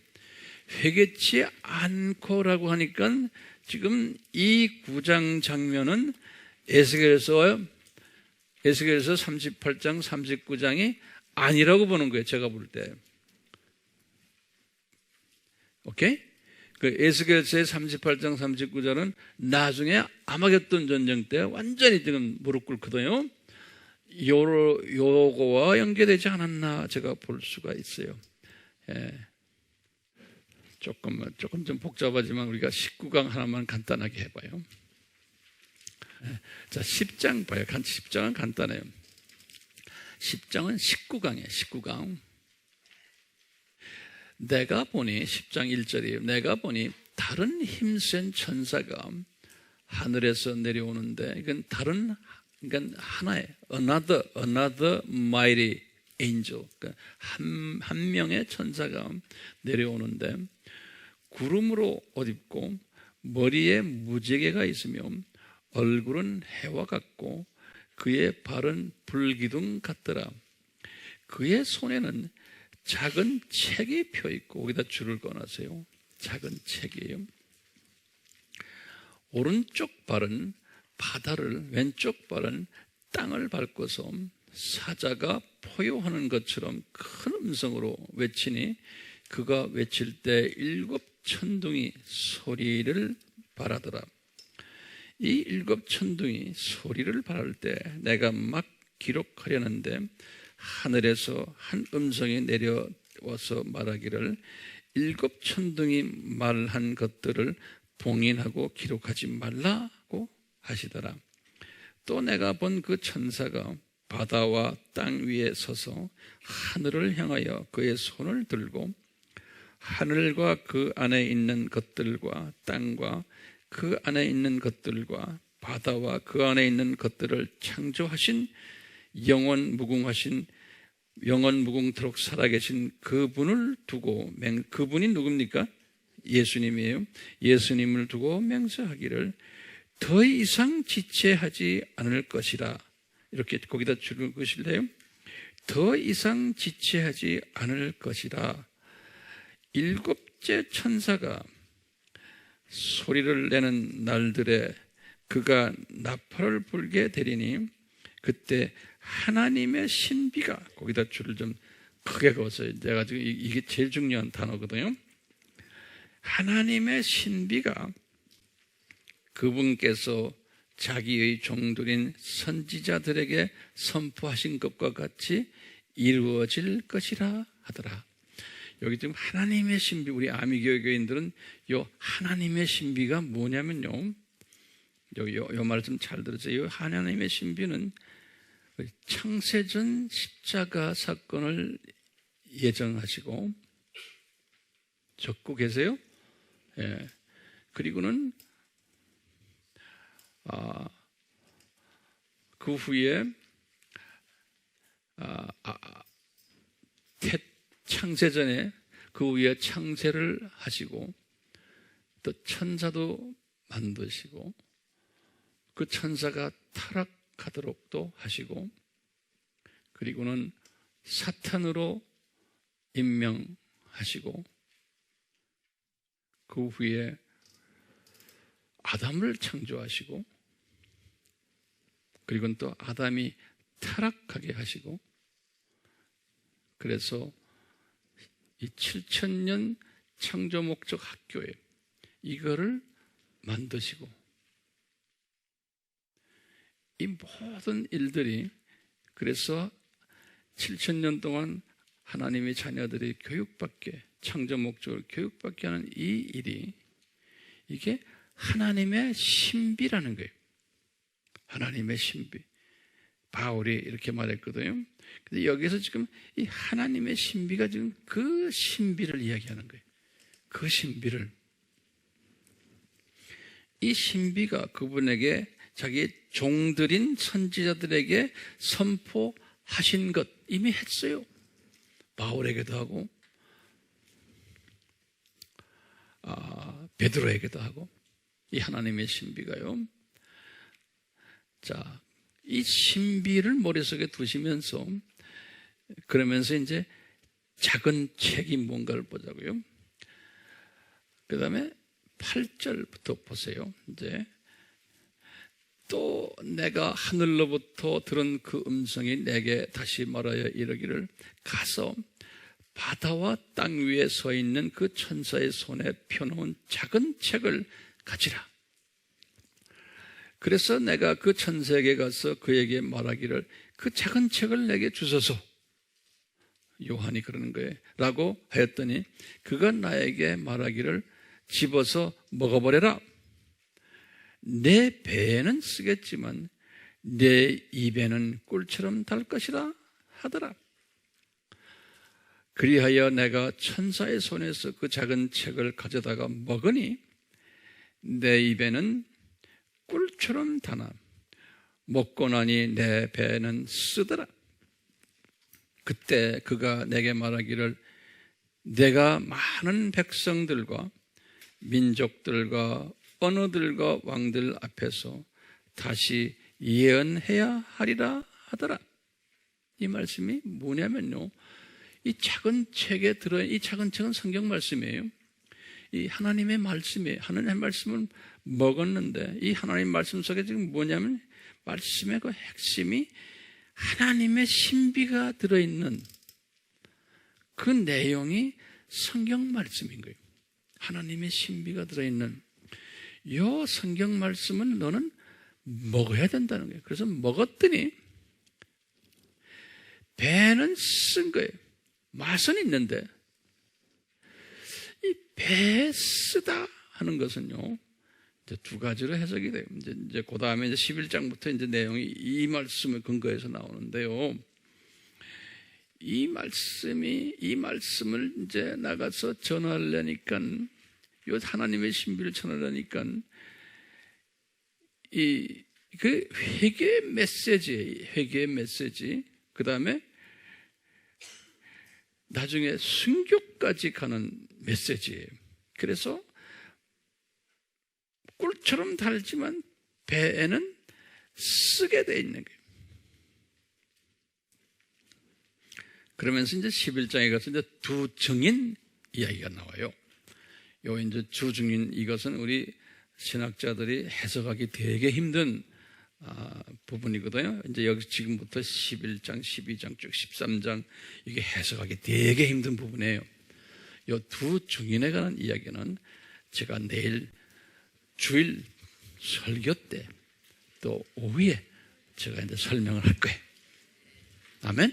회개치 않고라고 하니까 지금 이 9장 장면은 에스겔에서 38장 39장이 아니라고 보는 거예요, 제가 볼 때. 오케이? 그 에스겔서의 38장 39절은 나중에 아마겟돈 전쟁 때 완전히 지금 무릎 꿇거든요. 요거와 연계되지 않았나 제가 볼 수가 있어요. 예. 조금 좀 복잡하지만 우리가 19강 하나만 간단하게 해봐요. 예. 자, 10장 봐요. 10장은 간단해요. 10장은 19강이에요. 19강. 내가 보니 10장 1절이에요. 내가 보니 다른 힘센 천사가 하늘에서 내려오는데, 이건 그러니까 하나의 another mighty angel, 그러니까 한 명의 천사가 내려오는데 구름으로 옷 입고 머리에 무지개가 있으며 얼굴은 해와 같고 그의 발은 불기둥 같더라. 그의 손에는 작은 책이 펴 있고, 거기다 줄을 꺼놨어요. 작은 책이에요. 오른쪽 발은 바다를, 왼쪽 발은 땅을 밟고서 사자가 포효하는 것처럼 큰 음성으로 외치니 그가 외칠 때 7 천둥이 소리를 발하더라. 이 7 천둥이 소리를 발할 때 내가 막 기록하려는데 하늘에서 한 음성이 내려와서 말하기를 7 천둥이 말한 것들을 봉인하고 기록하지 말라고 하시더라. 또 내가 본 그 천사가 바다와 땅 위에 서서 하늘을 향하여 그의 손을 들고 하늘과 그 안에 있는 것들과 땅과 그 안에 있는 것들과 바다와 그 안에 있는 것들을 창조하신 영원 무궁토록 살아계신 그분을 두고 그분이 누굽니까? 예수님이에요. 예수님을 두고 맹세하기를 더 이상 지체하지 않을 것이라. 이렇게 거기다 줄을 그으실래요? 더 이상 지체하지 않을 것이라. 7째 천사가 소리를 내는 날들에 그가 나팔을 불게 되리니 그때 하나님의 신비가, 거기다 줄을 좀 크게 그었어요. 내가 지금 이게 제일 중요한 단어거든요. 하나님의 신비가 그분께서 자기의 종들인 선지자들에게 선포하신 것과 같이 이루어질 것이라 하더라. 여기 지금 하나님의 신비, 우리 아미교회 교인들은 요 하나님의 신비가 뭐냐면요, 요 말씀 잘 들으세요. 하나님의 신비는 창세전 십자가 사건을 예정하시고 적고 계세요. 예. 그리고는 그 후에 창세전에 그 위에 창세를 하시고 또 천사도 만드시고 그 천사가 타락하도록도 하시고 그리고는 사탄으로 임명하시고 그 후에 아담을 창조하시고 그리고는 또 아담이 타락하게 하시고 그래서 이 7000년 창조 목적 학교에 이거를 만드시고 이 모든 일들이 그래서 7000년 동안 하나님의 자녀들이 교육받게 창조 목적을 교육받게 하는 이 일이 이게 하나님의 신비라는 거예요. 하나님의 신비. 바울이 이렇게 말했거든요. 근데 여기서 지금 이 하나님의 신비가 지금 그 신비를 이야기하는 거예요. 그 신비를. 이 신비가 그분에게 자기 종들인 선지자들에게 선포하신 것 이미 했어요. 바울에게도 하고 베드로에게도 하고 이 하나님의 신비가요. 자, 이 신비를 머릿속에 두시면서 그러면서 이제 작은 책이 뭔가를 보자고요. 그 다음에 8절부터 보세요. 이제 또 내가 하늘로부터 들은 그 음성이 내게 다시 말하여 이르기를 가서 바다와 땅 위에 서 있는 그 천사의 손에 펴놓은 작은 책을 가지라. 그래서 내가 그 천사에게 가서 그에게 말하기를 그 작은 책을 내게 주소서. 요한이 그러는 거예요. 라고 하였더니 그가 나에게 말하기를 집어서 먹어버려라. 내 배에는 쓰겠지만 내 입에는 꿀처럼 달 것이라 하더라. 그리하여 내가 천사의 손에서 그 작은 책을 가져다가 먹으니 내 입에는 꿀처럼 다나 먹고 나니 내 배는 쓰더라. 그때 그가 내게 말하기를 내가 많은 백성들과 민족들과 언어들과 왕들 앞에서 다시 예언해야 하리라 하더라. 이 말씀이 뭐냐면요, 이 작은 책에 들어있는 이 작은 책은 성경 말씀이에요. 이 하나님의 말씀이에요. 하나님의 말씀을 먹었는데 이 하나님 말씀 속에 지금 뭐냐면 말씀의 그 핵심이 하나님의 신비가 들어있는 그 내용이 성경 말씀인 거예요. 하나님의 신비가 들어있는 이 성경 말씀은 너는 먹어야 된다는 거예요. 그래서 먹었더니 배는 쓴 거예요. 맛은 있는데 이 배에 쓰다 하는 것은요, 이제 두 가지로 해석이 돼요. 이제 그 다음에 이제 11장부터 이제 내용이 이 말씀을 근거해서 나오는데요. 이 말씀을 이제 나가서 전하려니까, 이 하나님의 신비를 전하려니까, 그 회개의 메시지, 그 다음에 나중에 순교까지 가는 메시지예요. 그래서 꿀처럼 달지만 배에는 쓰게 돼 있는 거예요. 그러면서 이제 11장에 가서 이제 두 증인 이야기가 나와요. 요 이제 두 증인, 이것은 우리 신학자들이 해석하기 되게 힘든 부분이거든요. 이제 여기 지금부터 11장, 12장 쭉 13장, 이게 해석하기 되게 힘든 부분이에요. 요 두 증인에 관한 이야기는 제가 내일 주일 설교 때 또 오후에 제가 이제 설명을 할 거예요. 아멘?